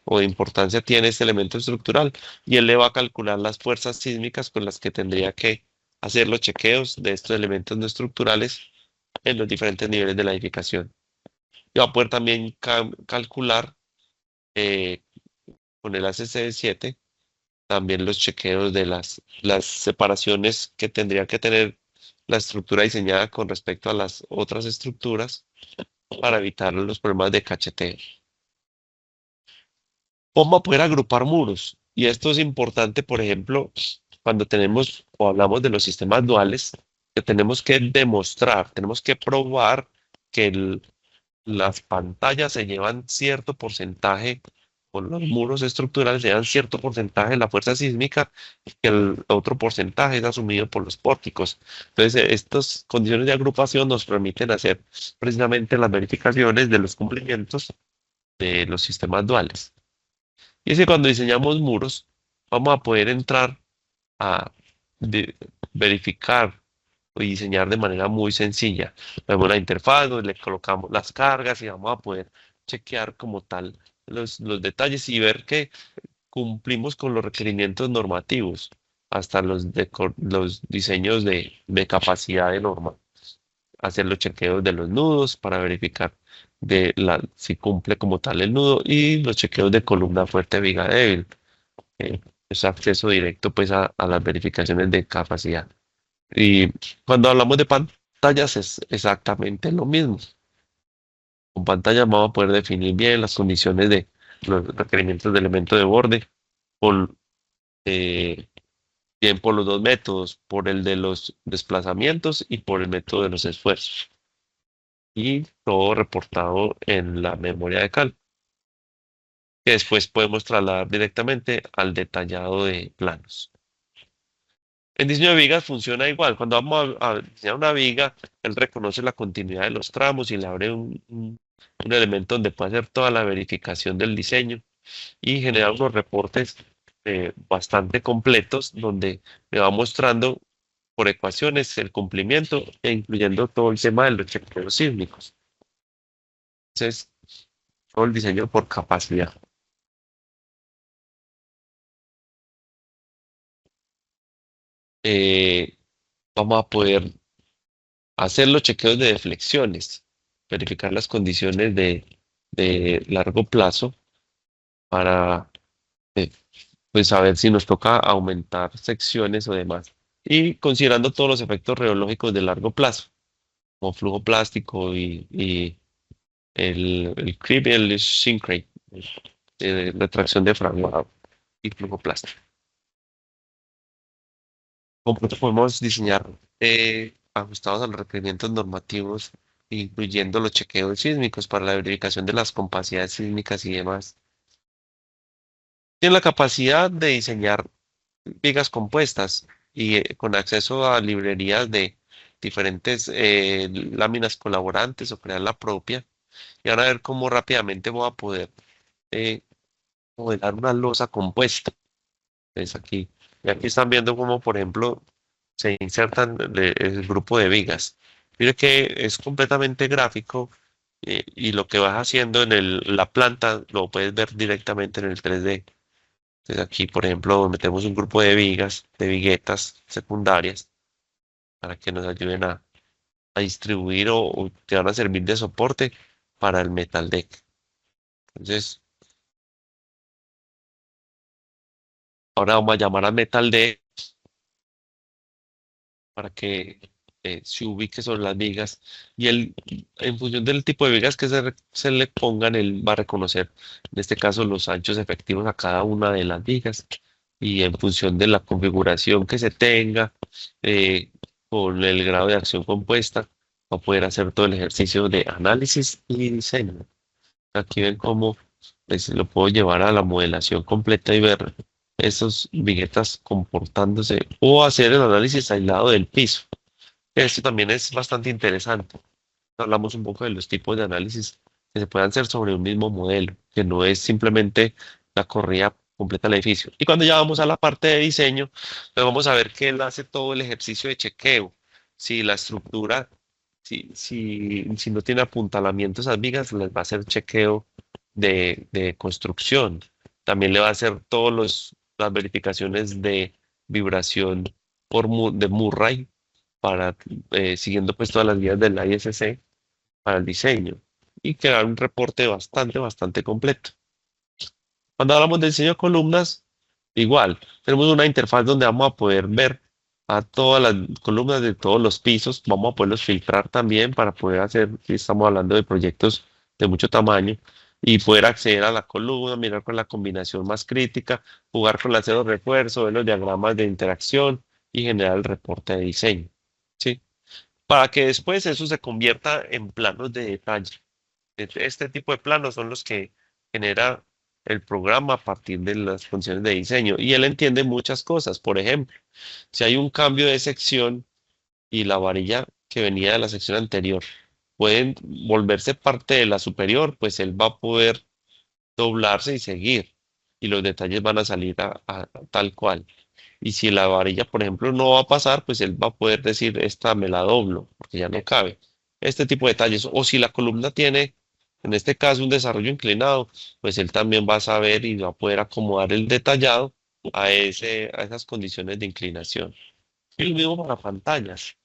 [SPEAKER 1] o de importancia tiene este elemento estructural. Y él le va a calcular las fuerzas sísmicas con las que tendría que hacer los chequeos de estos elementos no estructurales en los diferentes niveles de la edificación. Y va a poder también calcular eh, con el ACC7 también los chequeos de las separaciones que tendría que tener la estructura diseñada con respecto a las otras estructuras para evitar los problemas de cacheteo. Vamos a poder agrupar muros. Y esto es importante, por ejemplo, cuando tenemos o hablamos de los sistemas duales, que tenemos que demostrar, tenemos que probar que las pantallas se llevan cierto porcentaje, o los muros estructurales se llevan cierto porcentaje de la fuerza sísmica, y que el otro porcentaje es asumido por los pórticos. Entonces, estas condiciones de agrupación nos permiten hacer precisamente las verificaciones de los cumplimientos de los sistemas duales. Y es que cuando diseñamos muros, vamos a poder entrar a de- verificar y diseñar de manera muy sencilla. Vemos la interfaz, donde le colocamos las cargas y vamos a poder chequear como tal los detalles y ver que cumplimos con los requerimientos normativos, hasta los diseños de capacidad de norma. Hacer los chequeos de los nudos para verificar si cumple como tal el nudo y los chequeos de columna fuerte, viga débil. Es acceso directo pues a las verificaciones de capacidad. Y cuando hablamos de pantallas es exactamente lo mismo. Con pantallas vamos a poder definir bien las condiciones de los requerimientos de elemento de borde, por, eh, bien por los dos métodos, por el de los desplazamientos y por el método de los esfuerzos. Y todo reportado en la memoria de cálculo, que después podemos trasladar directamente al detallado de planos. En diseño de vigas funciona igual. Cuando vamos a diseñar una viga, él reconoce la continuidad de los tramos y le abre un elemento donde puede hacer toda la verificación del diseño y genera unos reportes bastante completos donde me va mostrando por ecuaciones el cumplimiento e incluyendo todo el tema de los chequeos sísmicos. Entonces, todo el diseño por capacidad. Eh, Vamos a poder hacer los chequeos de deflexiones, verificar las condiciones de largo plazo para eh, pues saber si nos toca aumentar secciones o demás. Y considerando todos los efectos radiológicos de largo plazo, como flujo plástico y el creep y el shrink rate, retracción diafragma y flujo plástico. Como podemos diseñar ajustados a los requerimientos normativos, incluyendo los chequeos sísmicos para la verificación de las capacidades sísmicas y demás. Tiene la capacidad de diseñar vigas compuestas y con acceso a librerías de diferentes láminas colaborantes o crear la propia. Y ahora a ver cómo rápidamente voy a poder eh, modelar una losa compuesta. Es aquí. Y aquí están viendo cómo, por ejemplo, se insertan el grupo de vigas. Mire que es completamente gráfico y lo que vas haciendo en la planta lo puedes ver directamente en el 3D. Entonces aquí, por ejemplo, metemos un grupo de vigas, de viguetas secundarias para que nos ayuden a distribuir o te van a servir de soporte para el metal deck. Entonces, ahora vamos a llamar al metal deck para que se ubique sobre las vigas y él, en función del tipo de vigas que se le pongan, él va a reconocer, en este caso, los anchos efectivos a cada una de las vigas y en función de la configuración que se tenga, eh, con el grado de acción compuesta, va a poder hacer todo el ejercicio de análisis y diseño. Aquí ven cómo pues, lo puedo llevar a la modelación completa y ver esos viguetas comportándose o hacer el análisis aislado del piso. Esto también es bastante interesante. Hablamos un poco de los tipos de análisis que se pueden hacer sobre un mismo modelo, que no es simplemente la corrida completa del edificio. Y cuando ya vamos a la parte de diseño, pues vamos a ver que él hace todo el ejercicio de chequeo. Si la estructura, si no tiene apuntalamiento esas vigas, les va a hacer chequeo de construcción. También le va a hacer todas las verificaciones de vibración de Murray para siguiendo pues todas las guías del ISC para el diseño y crear un reporte bastante completo. Cuando hablamos de diseño de columnas, igual, tenemos una interfaz donde vamos a poder ver a todas las columnas de todos los pisos, vamos a poderlos filtrar también para poder hacer, si estamos hablando de proyectos de mucho tamaño, y poder acceder a la columna, mirar con la combinación más crítica, jugar con el acero refuerzo, ver los diagramas de interacción y generar el reporte de diseño. ¿Sí? Para que después eso se convierta en planos de detalle. Este tipo de planos son los que genera el programa a partir de las funciones de diseño y él entiende muchas cosas. Por ejemplo, si hay un cambio de sección y la varilla que venía de la sección anterior pueden volverse parte de la superior, pues él va a poder doblarse y seguir y los detalles van a salir a tal cual. Y si la varilla, por ejemplo, no va a pasar, pues él va a poder decir, esta me la doblo, porque ya no cabe. Este tipo de detalles. O si la columna tiene, en este caso, un desarrollo inclinado, pues él también va a saber y va a poder acomodar el detallado a esas condiciones de inclinación. Y lo mismo para pantallas.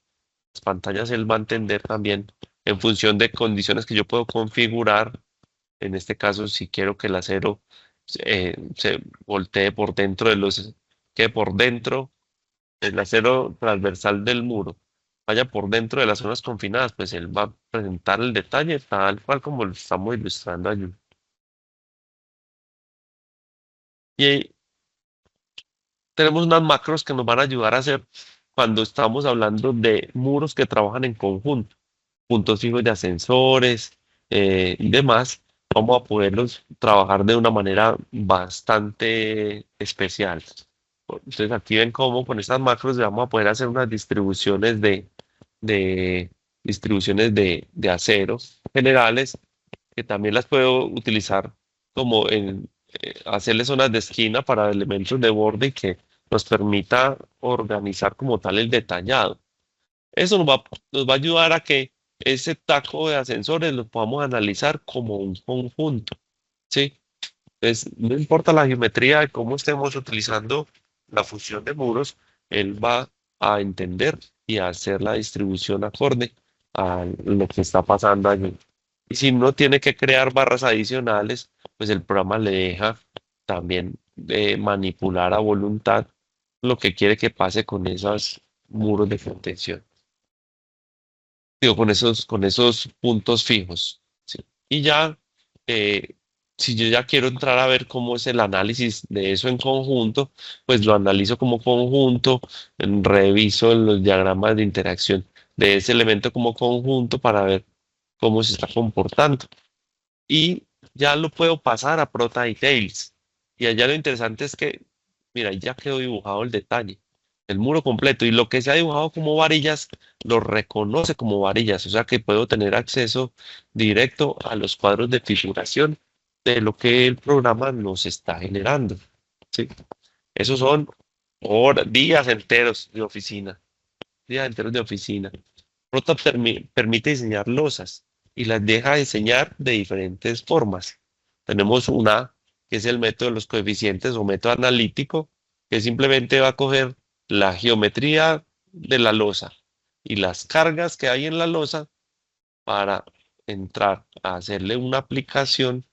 [SPEAKER 1] Las pantallas él va a entender también en función de condiciones que yo puedo configurar. En este caso, si quiero que el acero se voltee por dentro que por dentro el acero transversal del muro vaya por dentro de las zonas confinadas, pues él va a presentar el detalle tal cual como lo estamos ilustrando allí. Y ahí tenemos unas macros que nos van a ayudar a hacer cuando estamos hablando de muros que trabajan en conjunto, puntos fijos de ascensores y demás. Vamos a poderlos trabajar de una manera bastante especial. Entonces aquí ven cómo con estas macros vamos a poder hacer unas distribuciones de de acero generales que también las puedo utilizar como en hacerle zonas de esquina para elementos de borde y que nos permita organizar como tal el detallado. Eso nos va a ayudar a que ese taco de ascensores lo podamos analizar como un conjunto, ¿sí? Entonces, no importa la geometría de cómo estemos utilizando la función de muros, él va a entender y a hacer la distribución acorde a lo que está pasando allí. Y si uno tiene que crear barras adicionales, pues el programa le deja también manipular a voluntad lo que quiere que pase con esos muros de contención. Digo, con esos puntos fijos. ¿Sí? Y ya, eh, si yo ya quiero entrar a ver cómo es el análisis de eso en conjunto, pues lo analizo como conjunto, reviso los diagramas de interacción de ese elemento como conjunto para ver cómo se está comportando. Y ya lo puedo pasar a ProDetails. Y allá lo interesante es que, mira, ya quedó dibujado el detalle, el muro completo. Y lo que se ha dibujado como varillas, lo reconoce como varillas. O sea que puedo tener acceso directo a los cuadros de figuración de lo que el programa nos está generando. ¿Sí? Esos son horas, días enteros de oficina. Días enteros de oficina. Prota permite diseñar losas y las deja diseñar de diferentes formas. Tenemos una que es el método de los coeficientes o método analítico, que simplemente va a coger la geometría de la losa y las cargas que hay en la losa para entrar a hacerle una aplicación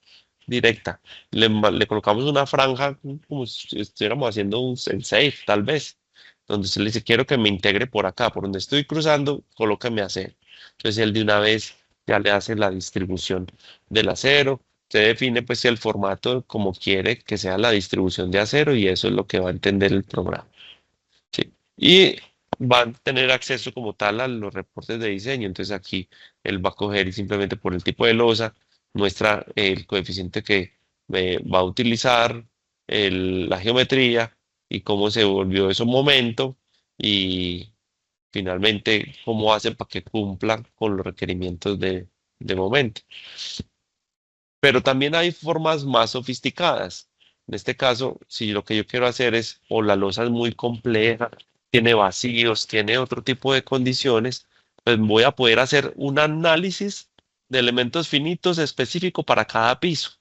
[SPEAKER 1] directa. Le colocamos una franja como si estuviéramos haciendo un safe, tal vez, donde se le dice, quiero que me integre por acá, por donde estoy cruzando, colócame acero. Entonces él de una vez ya le hace la distribución del acero, se define pues el formato como quiere que sea la distribución de acero y eso es lo que va a entender el programa. ¿Sí? Y van a tener acceso como tal a los reportes de diseño. Entonces aquí él va a coger y simplemente por el tipo de losa muestra el coeficiente que va a utilizar, la geometría y cómo se volvió ese momento y finalmente cómo hace para que cumpla con los requerimientos de momento. Pero también hay formas más sofisticadas. En este caso, si lo que yo quiero hacer es, o la losa es muy compleja, tiene vacíos, tiene otro tipo de condiciones, pues voy a poder hacer un análisis de elementos finitos específico para cada piso.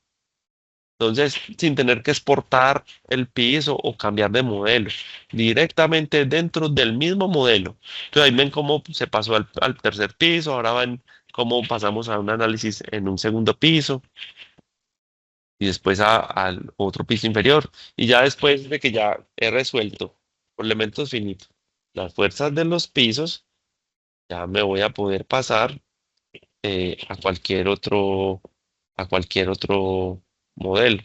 [SPEAKER 1] Entonces, sin tener que exportar el piso o cambiar de modelo, directamente dentro del mismo modelo. Entonces, ahí ven cómo se pasó al tercer piso, ahora ven cómo pasamos a un análisis en un segundo piso y después al otro piso inferior. Y ya después de que ya he resuelto por elementos finitos las fuerzas de los pisos, ya me voy a poder pasar a cualquier otro modelo.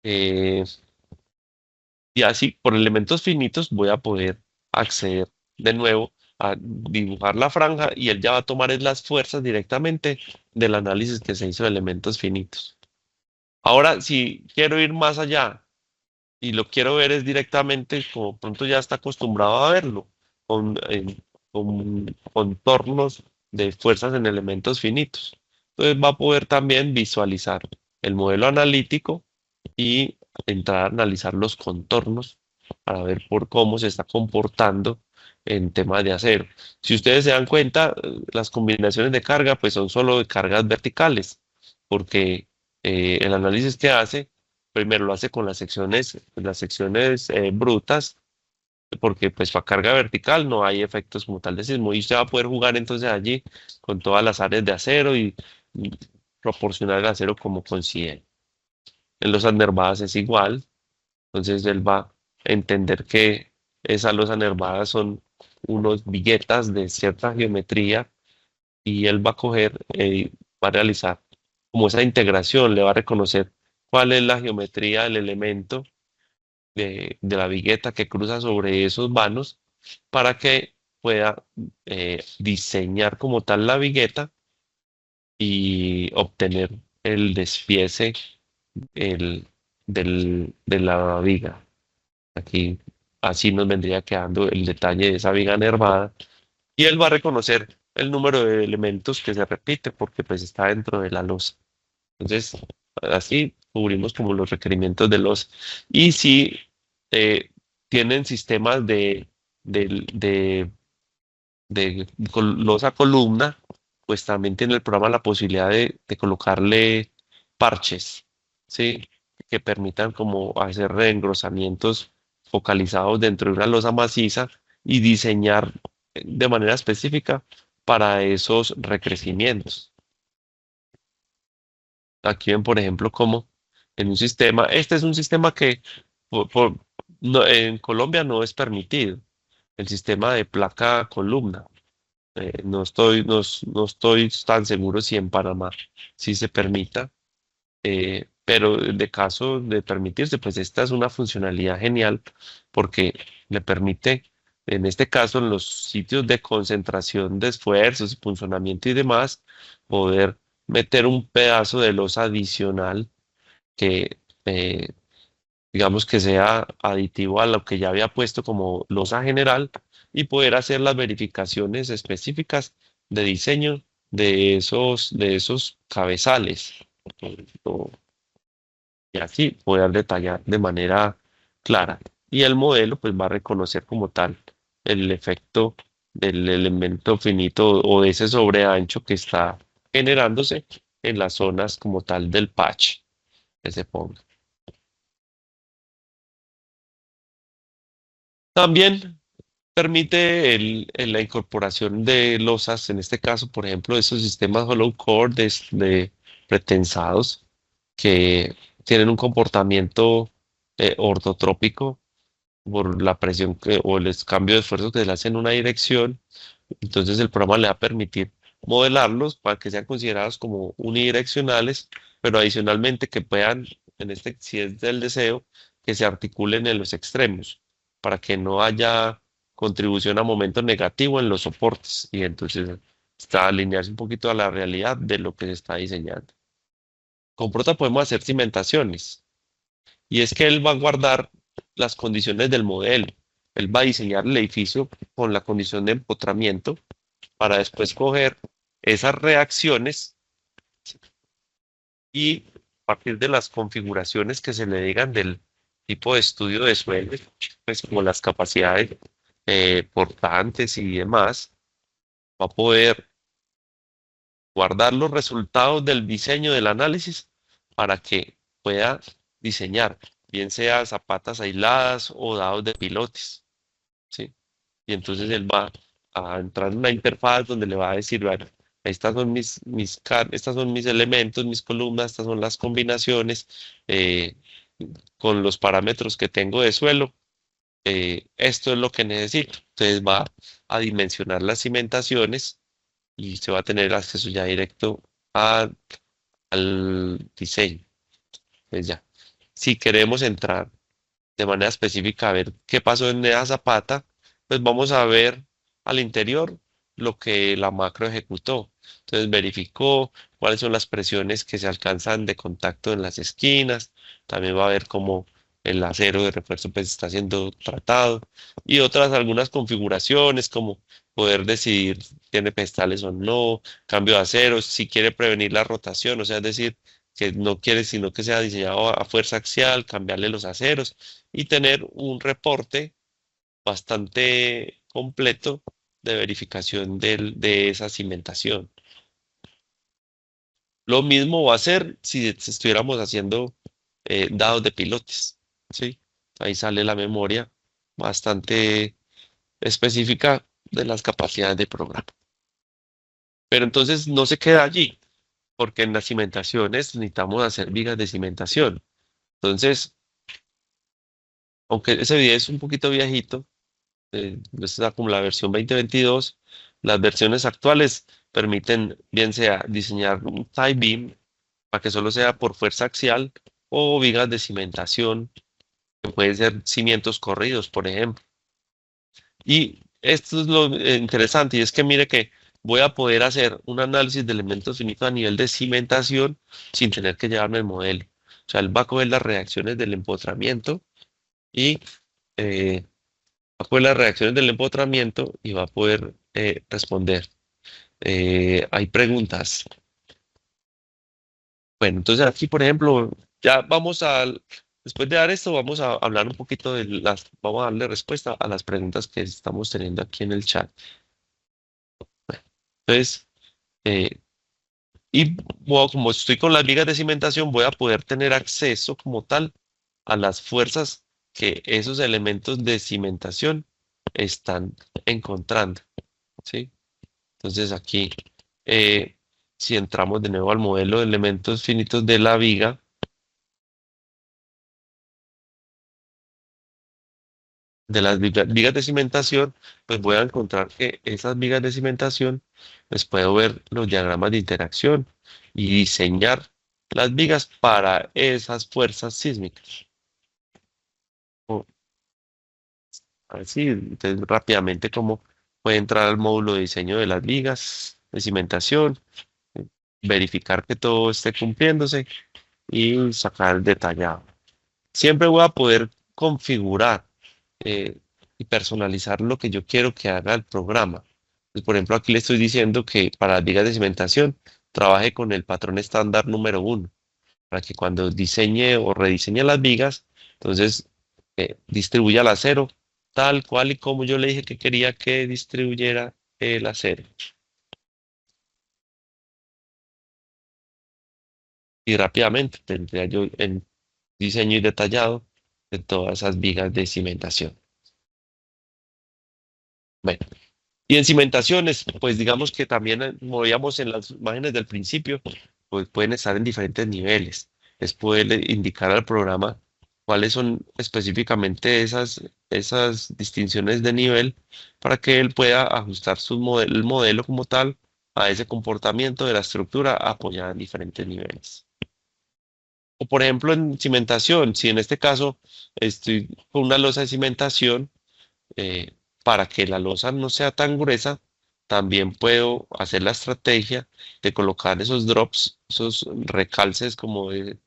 [SPEAKER 1] Eh, y así, por elementos finitos, voy a poder acceder de nuevo a dibujar la franja y él ya va a tomar es las fuerzas directamente del análisis que se hizo de elementos finitos. Ahora, si quiero ir más allá y lo quiero ver es directamente, como pronto ya está acostumbrado a verlo, con contornos de fuerzas en elementos finitos. Entonces va a poder también visualizar el modelo analítico y entrar a analizar los contornos para ver por cómo se está comportando en temas de acero. Si ustedes se dan cuenta, las combinaciones de carga pues son solo de cargas verticales, porque el análisis que hace primero lo hace con las secciones brutas, porque pues para carga vertical no hay efectos como tal de sismo y usted va a poder jugar entonces allí con todas las áreas de acero y proporcionar el acero como considere. En los nervadas es igual, entonces él va a entender que esas losas nervadas son unos viguetas de cierta geometría y él va a coger, va a realizar como esa integración, le va a reconocer cuál es la geometría del elemento de la vigueta que cruza sobre esos vanos para que pueda diseñar como tal la vigueta y obtener el despiece el, de la viga. Aquí así nos vendría quedando el detalle de esa viga nervada y él va a reconocer el número de elementos que se repite porque pues está dentro de la losa. Entonces, así cubrimos como los requerimientos de los. Y si tienen sistemas de, de, losa columna, pues también tiene el programa la posibilidad de colocarle parches, ¿sí? Que permitan como hacer reengrosamientos focalizados dentro de una losa maciza y diseñar de manera específica para esos recrecimientos. Aquí ven, por ejemplo, como en un sistema, este es un sistema que en Colombia no es permitido, el sistema de placa columna. No estoy tan seguro si en Panamá sí se permita, pero de caso de permitirse, pues esta es una funcionalidad genial porque le permite, en este caso, en los sitios de concentración de esfuerzos y punzonamiento y demás, poder meter un pedazo de losa adicional que, digamos que sea aditivo a lo que ya había puesto como losa general y poder hacer las verificaciones específicas de diseño de esos cabezales. O- y así poder detallar de manera clara. Y el modelo pues va a reconocer como tal el efecto del elemento finito o de ese sobreancho que está generándose en las zonas como tal del patch que se ponga. También permite la incorporación de losas, en este caso, por ejemplo, esos sistemas hollow core de pretensados que tienen un comportamiento ortotrópico por la presión o el cambio de esfuerzo que se le hace en una dirección. Entonces el programa le va a permitir modelarlos para que sean considerados como unidireccionales, pero adicionalmente que puedan, en este, si es del deseo, que se articulen en los extremos, para que no haya contribución a momento negativo en los soportes y entonces está alinearse un poquito a la realidad de lo que se está diseñando. Con Prota podemos hacer cimentaciones. Y es que él va a guardar las condiciones del modelo. Él va a diseñar el edificio con la condición de empotramiento para después coger esas reacciones y a partir de las configuraciones que se le digan del tipo de estudio de suelo, pues como las capacidades portantes y demás, va a poder guardar los resultados del diseño del análisis para que pueda diseñar, bien sea zapatas aisladas o dados de pilotes, ¿sí? Y entonces él va a entrar en una interfaz donde le va a decir, bueno, estas son estas son mis elementos, mis columnas, estas son las combinaciones eh, con los parámetros que tengo de suelo. Esto es lo que necesito. Entonces va a dimensionar las cimentaciones y se va a tener acceso ya directo a- al diseño. Pues ya. Si queremos entrar de manera específica a ver qué pasó en esa zapata, pues vamos a ver al interior lo que la macro ejecutó. Entonces verificó cuáles son las presiones que se alcanzan de contacto en las esquinas. También va a ver cómo el acero de refuerzo pues está siendo tratado y otras algunas configuraciones como poder decidir si tiene pestales o no, cambio de acero, si quiere prevenir la rotación, o sea, es decir, que no quiere sino que sea diseñado a fuerza axial, cambiarle los aceros y tener un reporte bastante completo de verificación de esa cimentación. Lo mismo va a ser si estuviéramos haciendo dados de pilotes, ¿sí? Ahí sale la memoria bastante específica de las capacidades de programa. Pero entonces no se queda allí, porque en las cimentaciones necesitamos hacer vigas de cimentación. Entonces, aunque ese video es un poquito viejito, esta es como la versión 2022. Las versiones actuales permiten, bien sea diseñar un tie beam para que solo sea por fuerza axial o vigas de cimentación, que pueden ser cimientos corridos, por ejemplo. Y esto es lo interesante, y es que mire que voy a poder hacer un análisis de elementos finitos a nivel de cimentación sin tener que llevarme el modelo. O sea, él va a coger las reacciones del empotramiento y va a coger las reacciones del empotramiento y va a poder responder. Hay preguntas. Bueno, entonces aquí, por ejemplo, ya después de dar esto, vamos a hablar un poquito vamos a darle respuesta a las preguntas que estamos teniendo aquí en el chat. Entonces, eh, como estoy con las vigas de cimentación, voy a poder tener acceso como tal a las fuerzas que esos elementos de cimentación están encontrando, ¿sí? Entonces aquí, eh, si entramos de nuevo al modelo de elementos finitos de la viga, de las vigas de cimentación, pues voy a encontrar que esas vigas de cimentación, pues puedo ver los diagramas de interacción y diseñar las vigas para esas fuerzas sísmicas. O así, entonces rápidamente como puede entrar al módulo de diseño de las vigas de cimentación, verificar que todo esté cumpliéndose y sacar el detallado. Siempre voy a poder configurar eh, y personalizar lo que yo quiero que haga el programa. Pues, por ejemplo, aquí le estoy diciendo que para las vigas de cimentación trabaje con el patrón estándar número 1, para que cuando diseñe o rediseñe las vigas, entonces distribuya el acero tal cual y como yo le dije que quería que distribuyera el acero. Y rápidamente tendría yo el diseño y detallado de todas esas vigas de cimentación. Bueno, y en cimentaciones, pues digamos que también movíamos en las imágenes del principio, pues pueden estar en diferentes niveles. Es poder indicar al programa cuáles son específicamente esas distinciones de nivel para que él pueda ajustar el modelo como tal a ese comportamiento de la estructura apoyada en diferentes niveles. O por ejemplo en cimentación, si en este caso estoy con una losa de cimentación, eh, para que la losa no sea tan gruesa, también puedo hacer la estrategia de colocar esos drops, esos recalces como en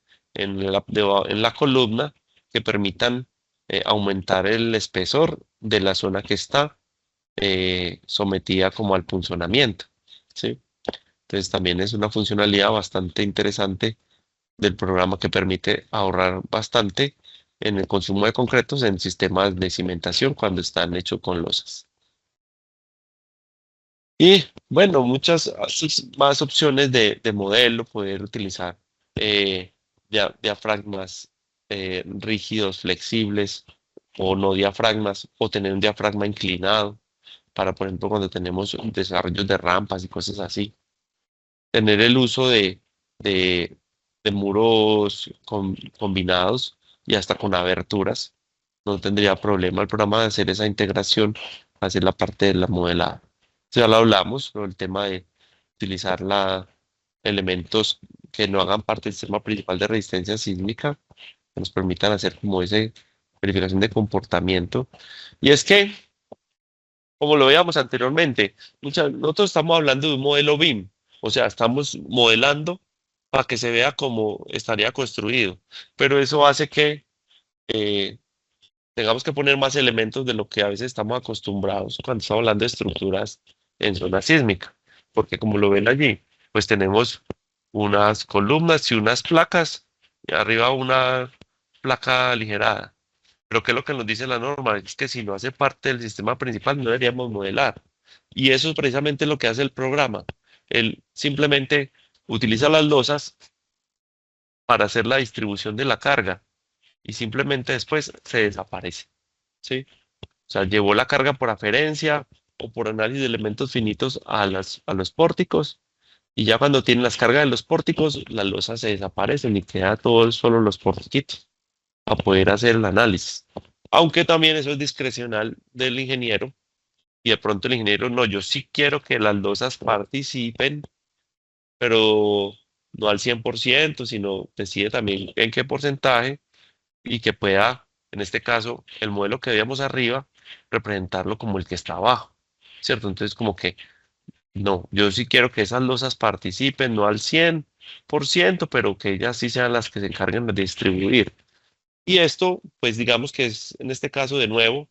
[SPEAKER 1] la columna que permitan aumentar el espesor de la zona que está sometida como al punzonamiento, ¿sí? Entonces también es una funcionalidad bastante interesante del programa que permite ahorrar bastante en el consumo de concretos en sistemas de cimentación cuando están hechos con losas. Y bueno, muchas más opciones de modelo, poder utilizar diafragmas rígidos, flexibles o no diafragmas, o tener un diafragma inclinado para, por ejemplo, cuando tenemos desarrollos de rampas y cosas así. Tener el uso de, de muros combinados y hasta con aberturas. No tendría problema el programa de hacer esa integración, hacer la parte de la modelada. Ya lo hablamos, pero el tema de utilizar elementos que no hagan parte del sistema principal de resistencia sísmica, que nos permitan hacer como esa verificación de comportamiento. Y es que, como lo veíamos anteriormente, nosotros estamos hablando de un modelo BIM, o sea, estamos modelando para que se vea cómo estaría construido, pero eso hace que eh, tengamos que poner más elementos de lo que a veces estamos acostumbrados cuando estamos hablando de estructuras en zona sísmica, porque como lo ven allí, pues tenemos unas columnas y unas placas, y arriba una placa aligerada. Pero ¿qué es lo que nos dice la norma? Es que si no hace parte del sistema principal no deberíamos modelar. Y eso es precisamente lo que hace el programa. Él simplemente utiliza las losas para hacer la distribución de la carga y simplemente después se desaparece. ¿Sí? O sea, llevó la carga por aferencia o por análisis de elementos finitos a los pórticos y ya cuando tienen las cargas de los pórticos, las losas se desaparecen y queda todo solo los pórticos a poder hacer el análisis. Aunque también eso es discrecional del ingeniero y de pronto el ingeniero, no, yo sí quiero que las losas participen, pero no al 100%, sino decide también en qué porcentaje y que pueda, en este caso, el modelo que veíamos arriba, representarlo como el que está abajo, ¿cierto? Entonces, como que, no, yo sí quiero que esas losas participen, no al 100%, pero que ellas sí sean las que se encarguen de distribuir. Y esto, pues digamos que es, en este caso, de nuevo,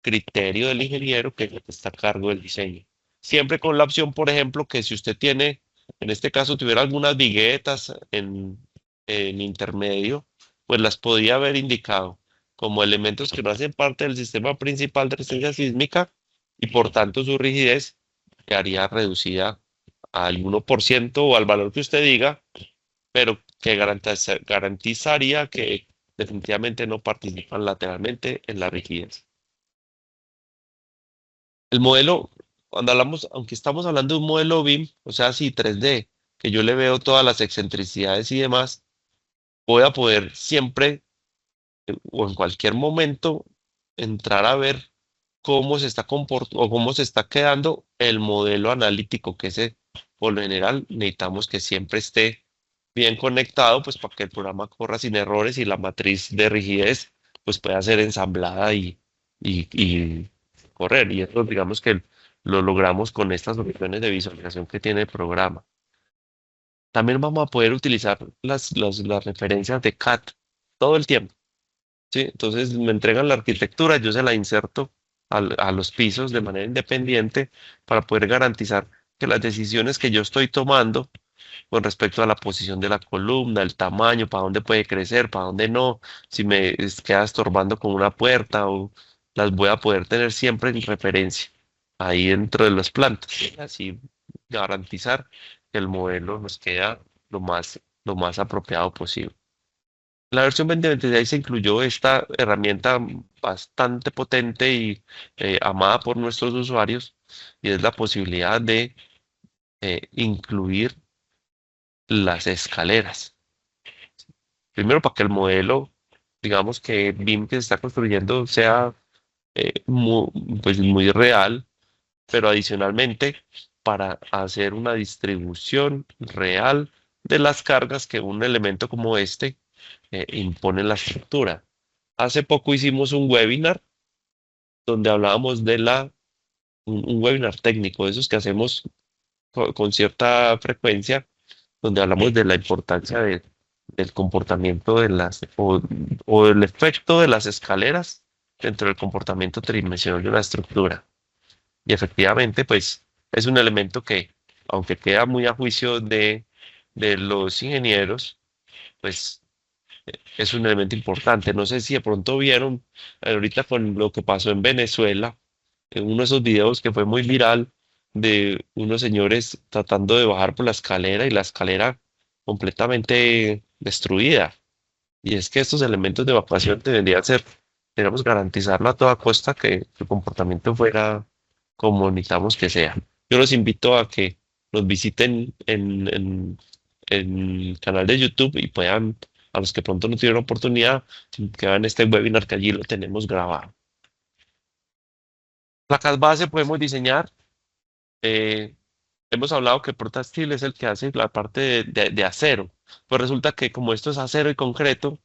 [SPEAKER 1] criterio del ingeniero que está a cargo del diseño. Siempre con la opción, por ejemplo, que si usted tiene, en este caso, tuviera algunas viguetas en intermedio, pues las podría haber indicado como elementos que no hacen parte del sistema principal de resistencia sísmica y por tanto su rigidez quedaría reducida al 1% o al valor que usted diga, pero que garantizaría que definitivamente no participan lateralmente en la rigidez. El modelo, cuando hablamos, aunque estamos hablando de un modelo BIM, o sea, sí, 3D, que yo le veo todas las excentricidades y demás, voy a poder siempre o en cualquier momento entrar a ver cómo se está comportando o cómo se está quedando el modelo analítico, que ese, por lo general, necesitamos que siempre esté bien conectado, pues para que el programa corra sin errores y la matriz de rigidez pues pueda ser ensamblada y correr. Y eso digamos que lo logramos con estas opciones de visualización que tiene el programa. También vamos a poder utilizar las referencias de CAD todo el tiempo. ¿Sí? Entonces me entregan la arquitectura, yo se la inserto a los pisos de manera independiente para poder garantizar que las decisiones que yo estoy tomando con respecto a la posición de la columna, el tamaño, para dónde puede crecer, para dónde no, si queda estorbando con una puerta o las voy a poder tener siempre en referencia ahí dentro de las plantas. Y así garantizar que el modelo nos queda lo más apropiado posible. En la versión 2026 se incluyó esta herramienta bastante potente y amada por nuestros usuarios y es la posibilidad de incluir las escaleras. Primero, para que el modelo, digamos que BIM que se está construyendo sea pues muy real, pero adicionalmente para hacer una distribución real de las cargas que un elemento como este impone en la estructura. Hace poco hicimos un webinar donde hablábamos un webinar técnico, de esos que hacemos con cierta frecuencia, donde hablamos de la importancia del comportamiento o del efecto de las escaleras dentro del comportamiento tridimensional de una estructura. Y efectivamente, pues es un elemento que, aunque queda muy a juicio de los ingenieros, pues es un elemento importante. No sé si de pronto vieron ahorita con lo que pasó en Venezuela, en uno de esos videos que fue muy viral de unos señores tratando de bajar por la escalera y la escalera completamente destruida. Y es que estos elementos de evacuación deberían ser, tenemos garantizarlo a toda costa que su comportamiento fuera como necesitamos que sea. Yo los invito a que nos visiten en el canal de YouTube y puedan, a los que pronto no tuvieron oportunidad, que vean este webinar que allí lo tenemos grabado. Placas base podemos diseñar. eh, Hemos hablado que ProtaSteel es el que hace la parte de acero. Pues resulta que como esto es acero y concreto,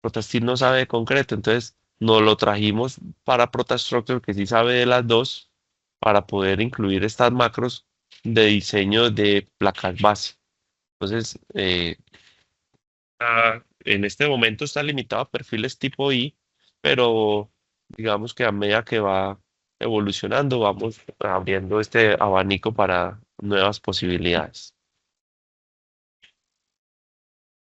[SPEAKER 1] ProtaSteel no sabe de concreto, entonces nos lo trajimos para ProtaStructure, que sí sabe de las dos, para poder incluir estas macros de diseño de placas base. Entonces, en este momento está limitado a perfiles tipo I, pero digamos que a medida que va evolucionando, vamos abriendo este abanico para nuevas posibilidades.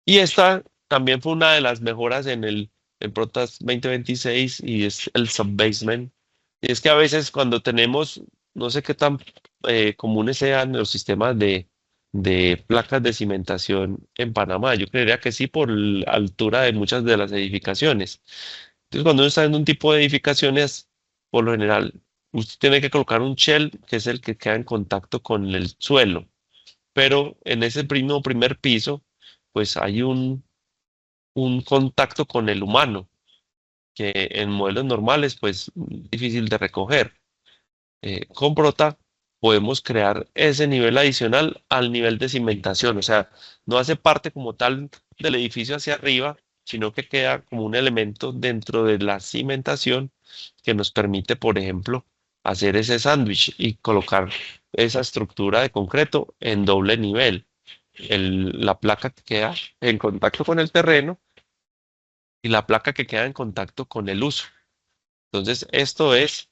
[SPEAKER 1] Y esta también fue una de las mejoras en Protas 2026 y es el subbasement. Y es que a veces cuando tenemos, no sé qué tan comunes sean los sistemas de placas de cimentación en Panamá, yo creería que sí por la altura de muchas de las edificaciones. Entonces cuando uno está en un tipo de edificaciones, por lo general, usted tiene que colocar un shell que es el que queda en contacto con el suelo, pero en ese primer piso, pues hay un contacto con el humano, que en modelos normales, pues difícil de recoger. Con Prota podemos crear ese nivel adicional al nivel de cimentación, o sea, no hace parte como tal del edificio hacia arriba, sino que queda como un elemento dentro de la cimentación que nos permite, por ejemplo, hacer ese sándwich y colocar esa estructura de concreto en doble nivel. La placa que queda en contacto con el terreno y la placa que queda en contacto con el uso. Entonces, esto es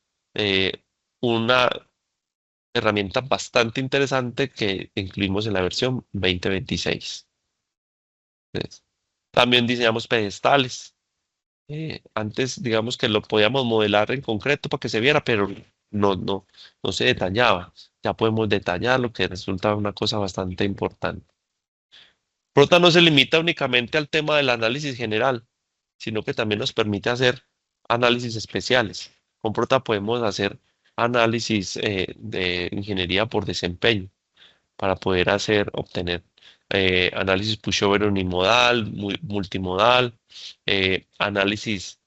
[SPEAKER 1] una herramienta bastante interesante que incluimos en la versión 2026. Entonces, también diseñamos pedestales. Antes, digamos que lo podíamos modelar en concreto para que se viera, pero no se detallaba. Ya podemos detallar lo que resulta una cosa bastante importante. Prota no se limita únicamente al tema del análisis general. sino que también nos permite hacer análisis especiales. Con Prota podemos hacer análisis de ingeniería por desempeño para poder obtener análisis pushover unimodal, multimodal, análisis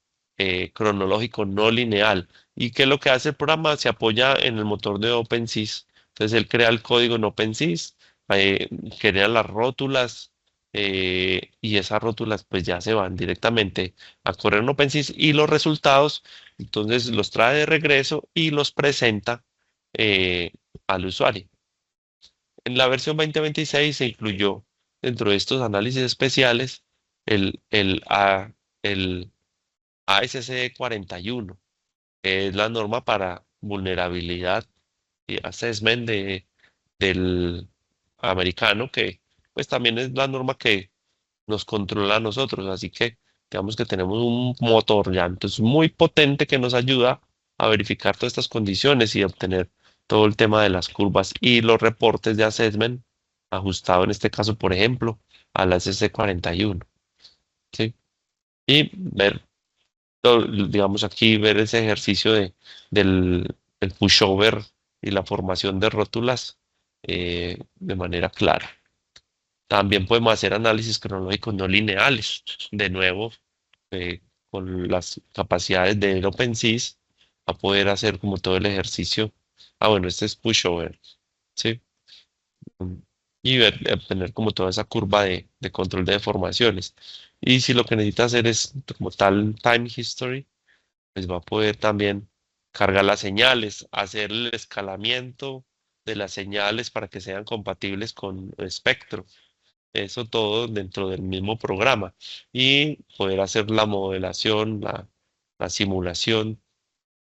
[SPEAKER 1] cronológico no lineal. ¿Y qué es lo que hace el programa? Se apoya en el motor de OpenSys. Entonces él crea el código en OpenSys, eh, crea las rótulas y esas rótulas pues ya se van directamente a correr en OpenSys y los resultados entonces los trae de regreso y los presenta al usuario. En la versión 2026 se incluyó dentro de estos análisis especiales el ASC 41, que es la norma para vulnerabilidad y assessment del americano, que pues también es la norma que nos controla a nosotros. Así que digamos que tenemos un motor ya entonces muy potente que nos ayuda a verificar todas estas condiciones y obtener todo el tema de las curvas y los reportes de assessment ajustado en este caso, por ejemplo, a la SC41, ¿sí? Y ver, digamos aquí, ver ese ejercicio del el pushover y la formación de rótulas de manera clara. También podemos hacer análisis cronológicos no lineales, de nuevo, con las capacidades de OpenSys, a poder hacer como todo el ejercicio. Ah, bueno, este es pushover, ¿sí? Mm, Y tener como toda esa curva de control de deformaciones. Y si lo que necesita hacer es como tal time history, pues va a poder también cargar las señales, hacer el escalamiento de las señales para que sean compatibles con espectro. Eso todo dentro del mismo programa y poder hacer la modelación, la simulación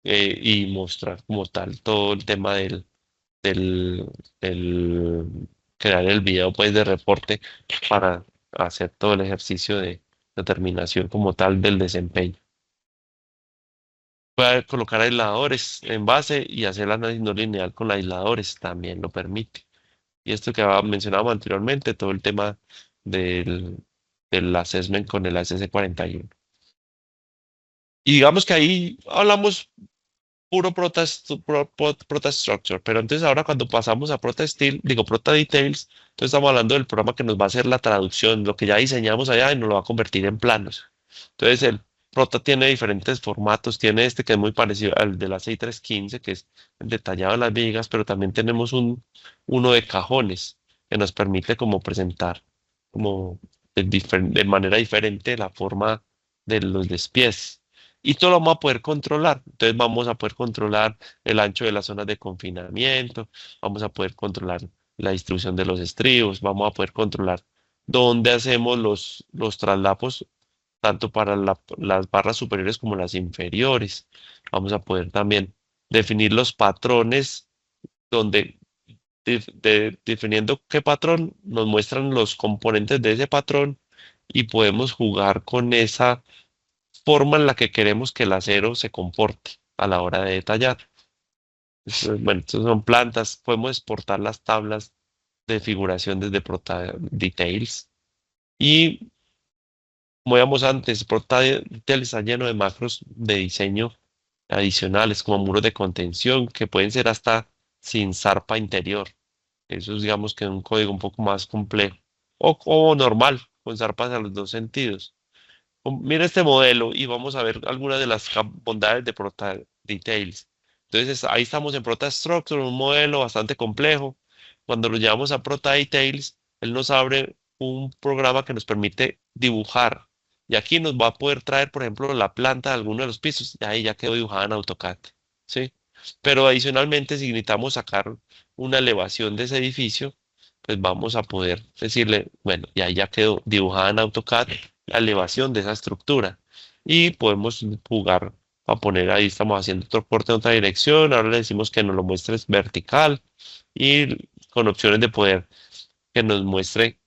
[SPEAKER 1] y mostrar como tal todo el tema del, del crear el video pues de reporte para hacer todo el ejercicio de determinación como tal del desempeño. Puede colocar aisladores en base y hacer el análisis no lineal con aisladores, también lo permite. Y esto que mencionábamos anteriormente, todo el tema del, del assessment con el ASC 41. Y digamos que ahí hablamos puro Prota Structure, pero entonces ahora cuando pasamos a Prota Details, entonces estamos hablando del programa que nos va a hacer la traducción, lo que ya diseñamos allá y nos lo va a convertir en planos. Entonces el Prota tiene diferentes formatos, tiene este que es muy parecido al de la 6315, que es el detallado en las vigas, pero también tenemos uno de cajones que nos permite como presentar como de manera diferente la forma de los despies. Y todo lo vamos a poder controlar. Entonces vamos a poder controlar el ancho de las zonas de confinamiento, vamos a poder controlar la distribución de los estribos, vamos a poder controlar dónde hacemos los traslapos, tanto para las barras superiores como las inferiores. Vamos a poder también definir los patrones donde definiendo qué patrón nos muestran los componentes de ese patrón y podemos jugar con esa forma en la que queremos que el acero se comporte a la hora de detallar. Bueno, estas son plantas, podemos exportar las tablas de figuración desde Prota Details. Y como veíamos antes, Prota Details está lleno de macros de diseño adicionales, como muros de contención, que pueden ser hasta sin zarpa interior. Eso es, digamos, que un código un poco más complejo. O normal, con zarpas a los dos sentidos. Mira este modelo y vamos a ver algunas de las bondades de Prota Details. Entonces ahí estamos en Prota Structure, un modelo bastante complejo. Cuando lo llevamos a Prota Details, él nos abre un programa que nos permite dibujar. Y aquí nos va a poder traer, por ejemplo, la planta de alguno de los pisos. Y ahí ya quedó dibujada en AutoCAD. ¿Sí? Pero adicionalmente, si necesitamos sacar una elevación de ese edificio, pues vamos a poder decirle, bueno, y ahí ya quedó dibujada en AutoCAD la elevación de esa estructura. Y podemos jugar a poner ahí, estamos haciendo otro corte en otra dirección, ahora le decimos que nos lo muestres vertical y con opciones de poder que nos muestre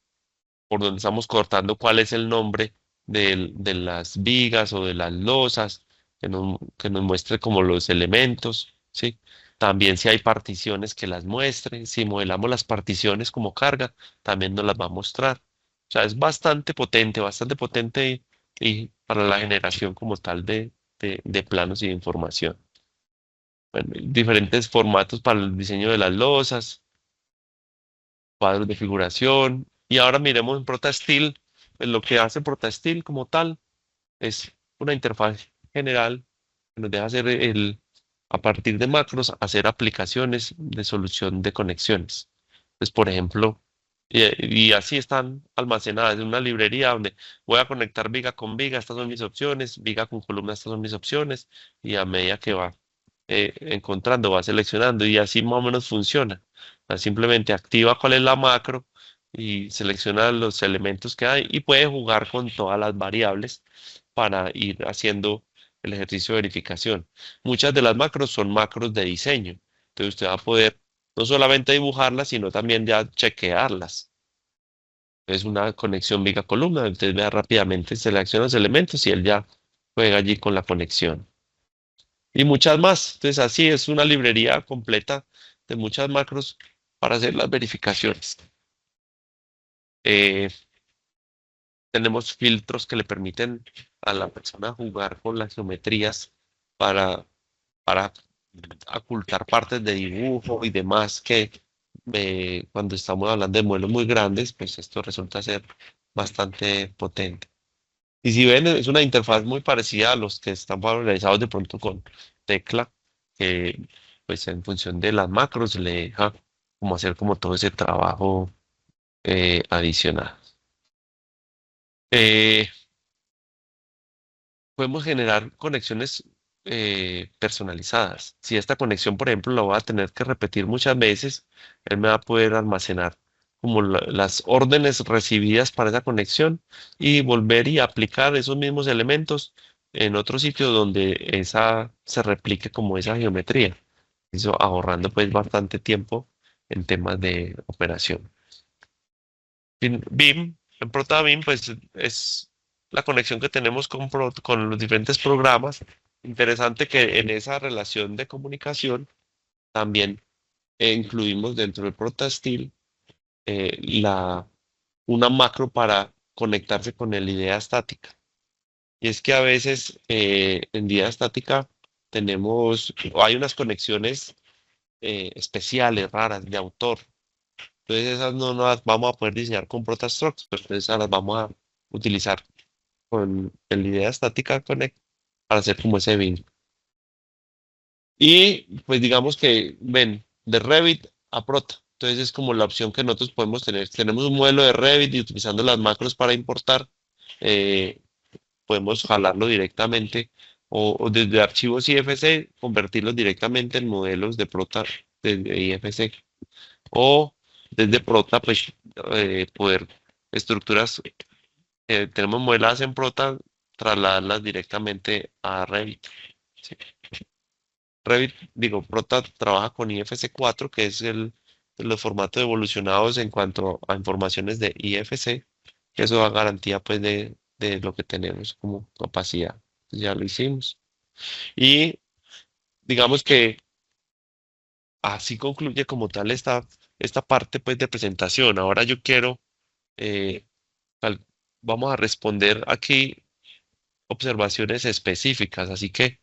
[SPEAKER 1] por donde estamos cortando cuál es el nombre de las vigas o de las losas, que nos muestre como los elementos, ¿sí? También si hay particiones que las muestre, si modelamos las particiones como carga, también nos las va a mostrar. O sea, es bastante potente y para la generación como tal de planos y de información. Bueno, diferentes formatos para el diseño de las losas, cuadros de figuración. Y ahora miremos en ProtaSteel. Pues lo que hace ProtaSteel como tal es una interfaz general que nos deja hacer a partir de macros, hacer aplicaciones de solución de conexiones. Pues, por ejemplo, y así están almacenadas en una librería donde voy a conectar viga con viga, estas son mis opciones, viga con columna, estas son mis opciones, y a medida que va encontrando, va seleccionando, y así más o menos funciona. O sea, simplemente activa cuál es la macro y selecciona los elementos que hay y puede jugar con todas las variables para ir haciendo el ejercicio de verificación. Muchas de las macros son macros de diseño, entonces usted va a poder no solamente dibujarlas, sino también ya chequearlas. Es una conexión viga columna, entonces vea rápidamente, selecciona los elementos y él ya juega allí con la conexión. Y muchas más. Entonces así es una librería completa de muchas macros para hacer las verificaciones. Eh, Tenemos filtros que le permiten a la persona jugar con las geometrías para, para ocultar partes de dibujo y demás que cuando estamos hablando de modelos muy grandes, pues esto resulta ser bastante potente. Y si ven, es una interfaz muy parecida a los que están realizados de pronto con tecla, que pues en función de las macros le deja como hacer como todo ese trabajo adicional. Eh, Podemos generar conexiones personalizadas. Si esta conexión, por ejemplo, la voy a tener que repetir muchas veces, él me va a poder almacenar como las órdenes recibidas para esa conexión y volver y aplicar esos mismos elementos en otro sitio donde esa se replique como esa geometría. Eso ahorrando pues bastante tiempo en temas de operación. BIM, en ProtaBIM, pues es la conexión que tenemos con los diferentes programas. Interesante que en esa relación de comunicación también incluimos dentro del ProtaSteel una macro para conectarse con el IDEA estática. Y es que a veces en IDEA estática hay unas conexiones especiales, raras, de autor. Entonces esas no las vamos a poder diseñar con ProtaStructs, pues entonces esas las vamos a utilizar con el idea estática Connect para hacer como ese bin. Y pues digamos que ven de Revit a Prota. Entonces es como la opción que nosotros podemos tener. Tenemos un modelo de Revit y utilizando las macros para importar, eh, podemos jalarlo directamente o desde archivos IFC convertirlos directamente en modelos de Prota de IFC. O desde Prota, pues poder estructuras tenemos modeladas en Prota, trasladarlas directamente a Revit. ¿Sí? Revit, digo, Prota trabaja con IFC4, que es los formatos evolucionados en cuanto a informaciones de IFC, que eso da garantía pues de lo que tenemos como capacidad. Ya lo hicimos. Y digamos que así concluye como tal esta parte pues de presentación. Ahora yo quiero, eh, cal- vamos a responder aquí observaciones específicas, así que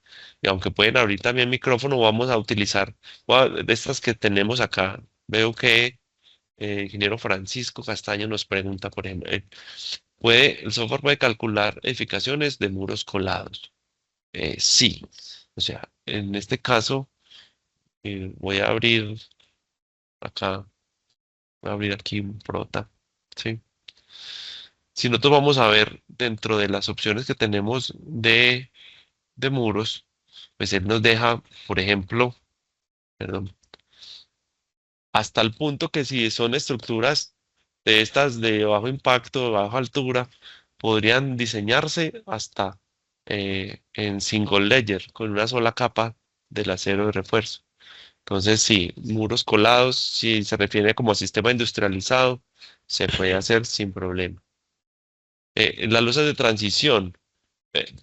[SPEAKER 1] aunque pueden abrir también micrófono, vamos a utilizar de estas que tenemos acá. Veo que ingeniero Francisco Castaño nos pregunta, por ejemplo, el software puede calcular edificaciones de muros colados? Sí, o sea, en este caso voy a abrir acá, voy a abrir aquí un prota, ¿sí? Si nosotros vamos a ver dentro de las opciones que tenemos de muros, pues él nos deja, por ejemplo, perdón, hasta el punto que si son estructuras de estas de bajo impacto, de baja altura, podrían diseñarse hasta en single layer, con una sola capa del acero de refuerzo. Entonces, sí, muros colados, si se refiere como sistema industrializado, se puede hacer sin problema. Las losas de transición,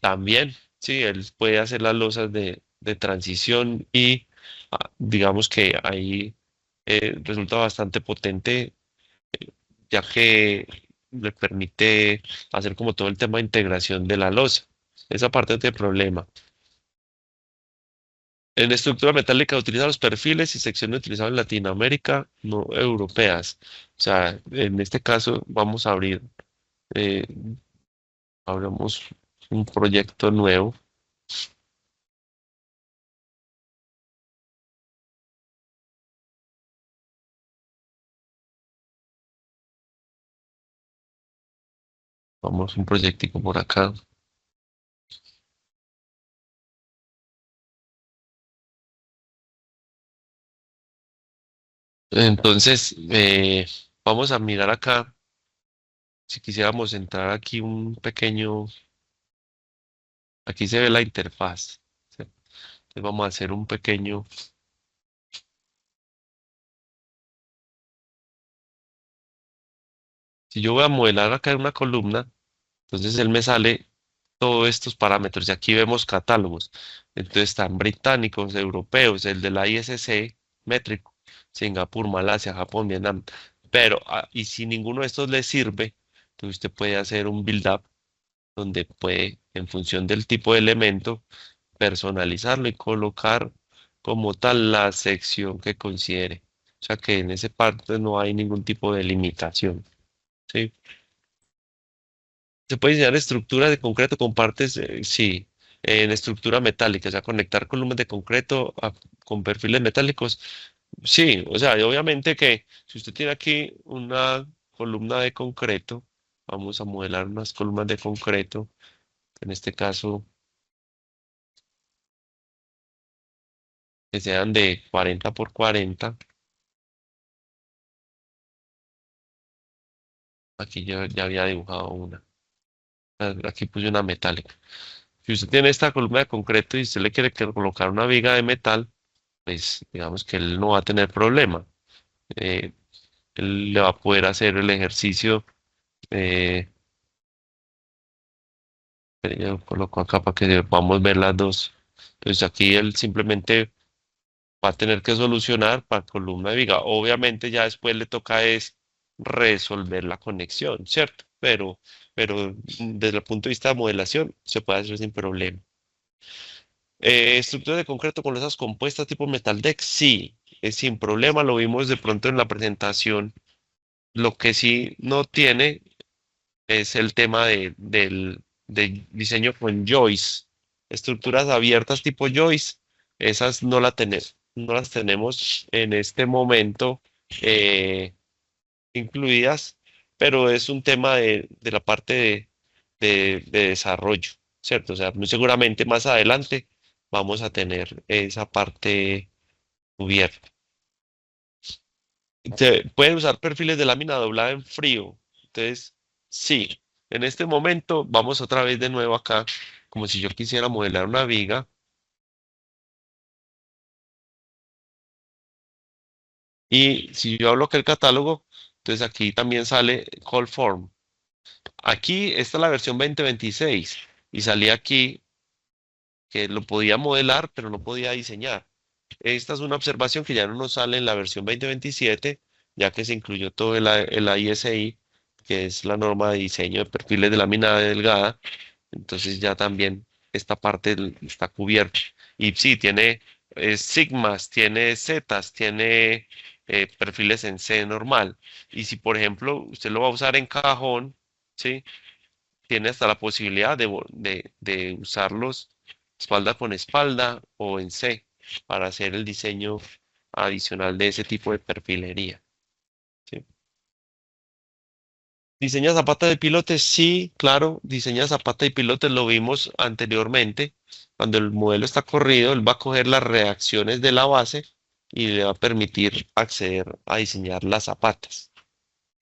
[SPEAKER 1] también, sí, él puede hacer las losas de transición y digamos que ahí resulta bastante potente, ya que le permite hacer como todo el tema de integración de la losa. Esa parte no tiene problema. En estructura metálica utiliza los perfiles y secciones utilizadas en Latinoamérica, no europeas. O sea, en este caso vamos a abrir, eh, abramos un proyecto nuevo. Vamos un proyectico por acá. Entonces, vamos a mirar acá. Si quisiéramos entrar aquí un pequeño, aquí se ve la interfaz. ¿Sí? Entonces vamos a hacer un pequeño, si yo voy a modelar acá en una columna, entonces él me sale todos estos parámetros. Y aquí vemos catálogos. Entonces están británicos, europeos, el de la ISC, métrico, Singapur, Malasia, Japón, Vietnam. Pero, y si ninguno de estos le sirve, entonces usted puede hacer un build-up donde puede, en función del tipo de elemento, personalizarlo y colocar como tal la sección que considere. O sea que en esa parte no hay ningún tipo de limitación. ¿Sí? Se puede diseñar estructuras de concreto con partes, sí, en estructura metálica, o sea, conectar columnas de concreto con perfiles metálicos. Sí, o sea, y obviamente que si usted tiene aquí una columna de concreto, vamos a modelar unas columnas de concreto, en este caso que sean de 40 por 40. Aquí yo ya había dibujado una. Aquí puse una metálica. Si usted tiene esta columna de concreto y usted le quiere colocar una viga de metal, pues digamos que él no va a tener problema. Eh, Él le va a poder hacer el ejercicio. eh, yo coloco acá para que podamos ver las dos. Entonces aquí él simplemente va a tener que solucionar para columna de viga. Obviamente ya después le toca es resolver la conexión, ¿cierto? Pero desde el punto de vista de modelación se puede hacer sin problema. Estructura de concreto con esas compuestas tipo metal deck, sí, es sin problema, lo vimos de pronto en la presentación. Lo que sí no tiene es el tema del diseño con joists. Estructuras abiertas tipo joist, esas no las tenemos en este momento eh, incluidas, pero es un tema de la parte de desarrollo, ¿cierto? O sea, muy seguramente más adelante vamos a tener esa parte cubierta. Se pueden usar perfiles de lámina doblada en frío. Entonces, sí, en este momento vamos otra vez de nuevo acá, como si yo quisiera modelar una viga. Y si yo hablo que el catálogo, entonces aquí también sale Call Form. Aquí esta es la versión 2026 y salía aquí que lo podía modelar, pero no podía diseñar. Esta es una observación que ya no nos sale en la versión 2027, ya que se incluyó todo el ISI, que es la norma de diseño de perfiles de lámina delgada. Entonces ya también esta parte está cubierta. Y sí, tiene sigmas, tiene zetas, tiene perfiles en C normal. Y si, por ejemplo, usted lo va a usar en cajón, ¿sí? Tiene hasta la posibilidad de usarlos espalda con espalda o en C para hacer el diseño adicional de ese tipo de perfilería. ¿Sí? Diseña zapata de pilotes, sí, claro, diseña zapata y pilotes, lo vimos anteriormente. Cuando el modelo está corrido, él va a coger las reacciones de la base y le va a permitir acceder a diseñar las zapatas.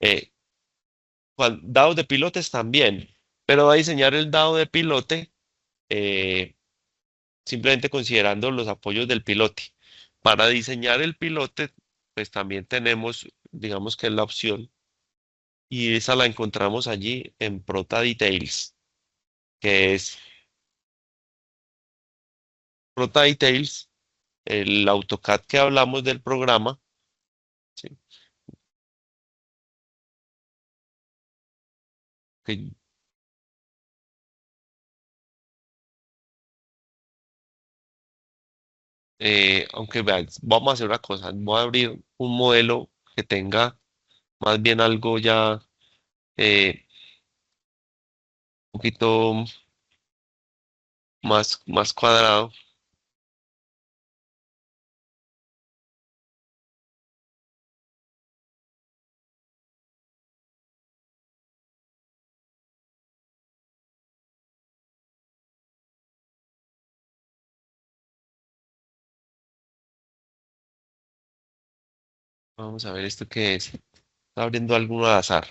[SPEAKER 1] Eh, Dados de pilotes también, pero va a diseñar el dado de pilote eh, simplemente considerando los apoyos del pilote. Para diseñar el pilote, pues también tenemos, digamos que es la opción, y esa la encontramos allí en Prota Details, que es Prota Details, el AutoCAD que hablamos del programa, ¿sí? que, aunque vean, vamos a hacer una cosa, voy a abrir un modelo que tenga más bien algo ya un poquito más cuadrado. Vamos a ver esto qué es. Está abriendo alguno al azar.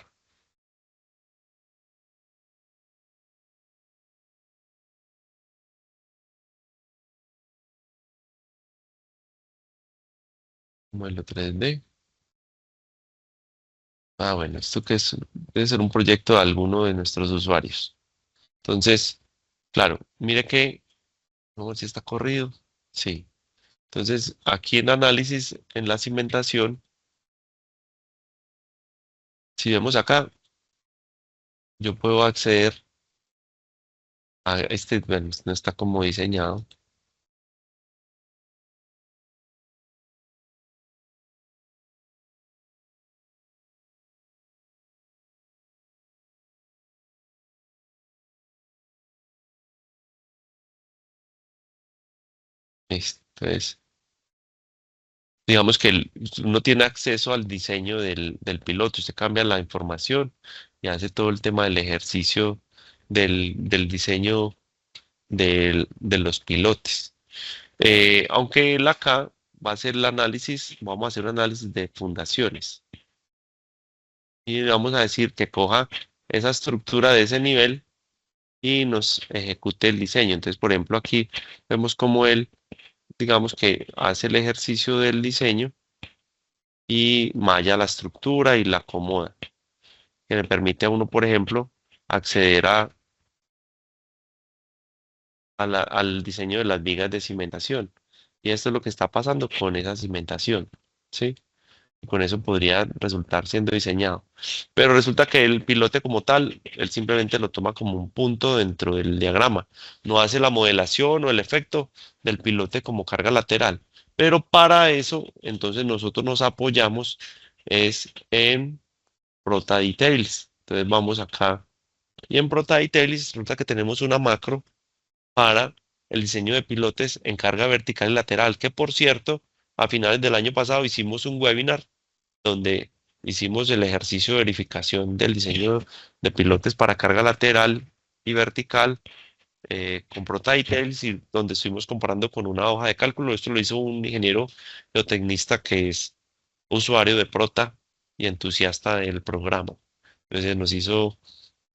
[SPEAKER 1] Modelo 3D. Ah, bueno, esto que es, debe ser un proyecto de alguno de nuestros usuarios. Entonces, claro, mire que, vamos a ver si está corrido. Sí. Entonces, aquí en análisis, en la cimentación, si vemos acá, yo puedo acceder a este, bueno, no está como diseñado. Entonces, digamos que uno tiene acceso al diseño del piloto, usted cambia la información y hace todo el tema del ejercicio del diseño de los pilotes. Aunque él acá va a hacer el análisis, vamos a hacer un análisis de fundaciones y vamos a decir que coja esa estructura de ese nivel y nos ejecute el diseño. Entonces, por ejemplo, aquí vemos cómo él, digamos que hace el ejercicio del diseño y malla la estructura y la acomoda, que le permite a uno, por ejemplo, acceder al diseño de las vigas de cimentación. Y esto es lo que está pasando con esa cimentación, ¿sí? Y con eso podría resultar siendo diseñado. Pero resulta que el pilote como tal, él simplemente lo toma como un punto dentro del diagrama. No hace la modelación o el efecto del pilote como carga lateral. Pero para eso, entonces nosotros nos apoyamos es en Prota Details. Entonces vamos acá y en Prota Details resulta que tenemos una macro para el diseño de pilotes en carga vertical y lateral, que por cierto, a finales del año pasado hicimos un webinar donde hicimos el ejercicio de verificación del diseño de pilotes para carga lateral y vertical con ProTitles y donde estuvimos comparando con una hoja de cálculo. Esto lo hizo un ingeniero geotecnista que es usuario de Prota y entusiasta del programa. Entonces nos hizo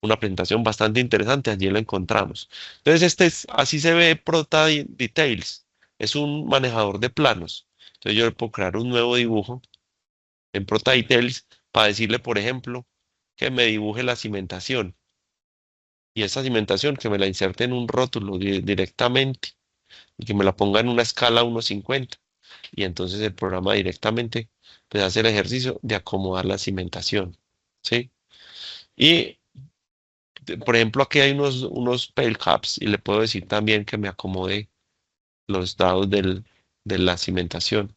[SPEAKER 1] una presentación bastante interesante, allí lo encontramos. Entonces así se ve Details. Es un manejador de planos. Entonces yo le puedo crear un nuevo dibujo en ProTitles para decirle, por ejemplo, que me dibuje la cimentación y esa cimentación que me la inserte en un rótulo directamente y que me la ponga en una escala 1:50 y entonces el programa directamente pues hace el ejercicio de acomodar la cimentación, ¿sí? Y por ejemplo aquí hay unos pale caps y le puedo decir también que me acomode los dados de la cimentación.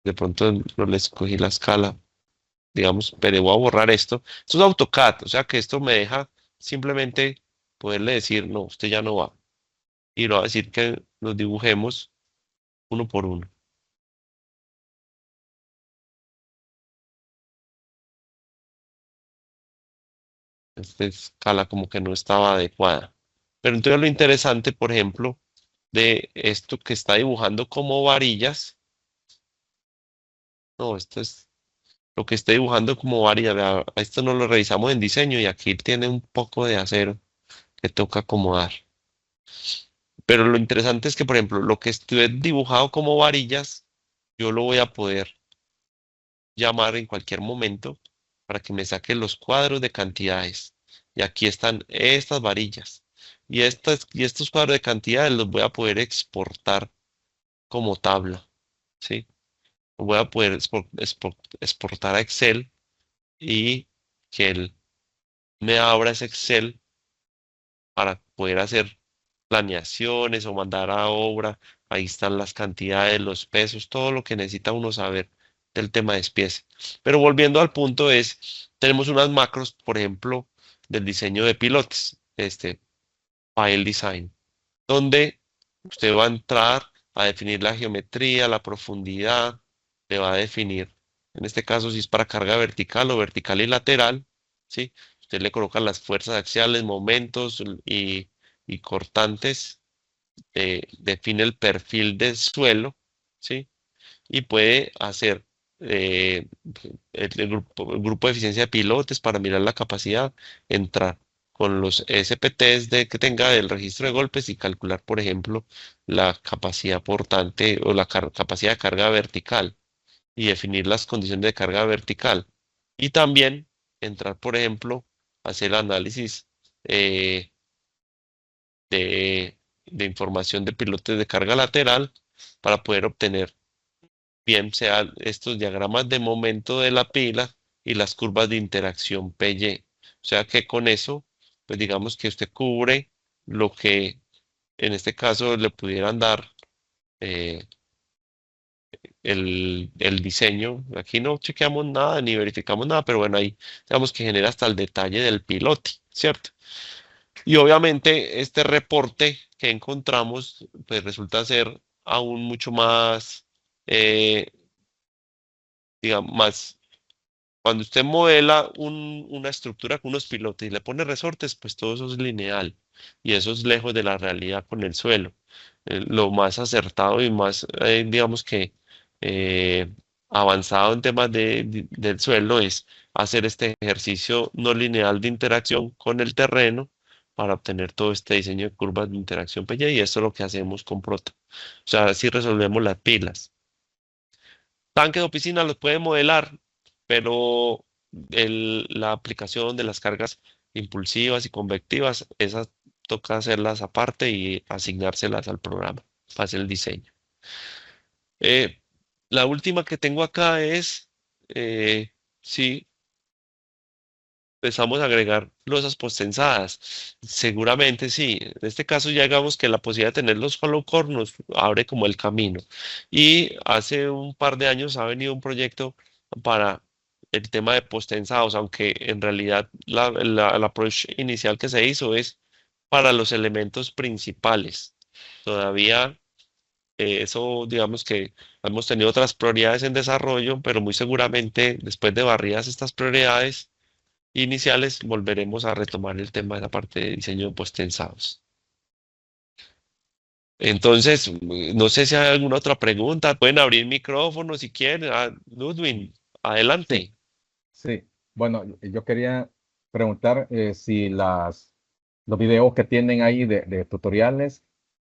[SPEAKER 1] De pronto no le escogí la escala, digamos, pero voy a borrar esto. Esto es AutoCAD, o sea que esto me deja simplemente poderle decir, no, usted ya no va. Y lo va a decir que los dibujemos uno por uno. Esta escala como que no estaba adecuada. Pero entonces lo interesante, por ejemplo, de esto que está dibujando como varillas, no, esto es lo que está dibujando como varillas. Vea, esto no lo revisamos en diseño y aquí tiene un poco de acero que toca acomodar. Pero lo interesante es que, por ejemplo, lo que esté dibujado como varillas, yo lo voy a poder llamar en cualquier momento para que me saque los cuadros de cantidades. Y aquí están estas varillas. Y estos cuadros de cantidades los voy a poder exportar como tabla, ¿sí? Voy a poder exportar a Excel y que me abra ese Excel para poder hacer planeaciones o mandar a obra. Ahí están las cantidades, los pesos, todo lo que necesita uno saber del tema de espiece. Pero volviendo al punto es, tenemos unas macros, por ejemplo, del diseño de pilotes, file design, donde usted va a entrar a definir la geometría, la profundidad, le va a definir, en este caso si es para carga vertical o vertical y lateral, ¿sí? Usted le coloca las fuerzas axiales, momentos y cortantes, define el perfil del suelo, ¿sí? Y puede hacer eh, el grupo de eficiencia de pilotes para mirar la capacidad, entrar con los SPTs que tenga del registro de golpes y calcular, por ejemplo, la capacidad portante o la capacidad de carga vertical y definir las condiciones de carga vertical. Y también entrar, por ejemplo, a hacer análisis eh, de información de pilotes de carga lateral para poder obtener bien sean estos diagramas de momento de la pila y las curvas de interacción PY. O sea que con eso, pues digamos que usted cubre lo que en este caso le pudieran dar eh, el diseño. Aquí no chequeamos nada ni verificamos nada, pero bueno, ahí digamos que genera hasta el detalle del pilote, ¿cierto? Y obviamente este reporte que encontramos, pues resulta ser aún mucho más, eh, digamos, más. Cuando usted modela una estructura con unos pilotes y le pone resortes, pues todo eso es lineal y eso es lejos de la realidad con el suelo. Lo más acertado y más, digamos que, eh, avanzado en temas del suelo es hacer este ejercicio no lineal de interacción con el terreno para obtener todo este diseño de curvas de interacción PY y esto es lo que hacemos con Prota. O sea, así resolvemos las pilas. Tanques de piscina los puede modelar, pero la aplicación de las cargas impulsivas y convectivas, esas toca hacerlas aparte y asignárselas al programa para hacer el diseño. Eh, la última que tengo acá es, si empezamos a agregar losas postensadas. Seguramente sí. En este caso ya digamos que la posibilidad de tener los hollow core nos abre como el camino. Y hace un par de años ha venido un proyecto para el tema de postensados, aunque en realidad el approach inicial que se hizo es para los elementos principales. Todavía eso, digamos que hemos tenido otras prioridades en desarrollo, pero muy seguramente después de barridas estas prioridades iniciales, volveremos a retomar el tema de la parte de diseño de post-tensados. Entonces, no sé si hay alguna otra pregunta. Pueden abrir micrófono si quieren. Ludwin,
[SPEAKER 2] Sí,
[SPEAKER 1] adelante.
[SPEAKER 2] sí. Bueno, yo quería preguntar si los videos que tienen ahí de tutoriales,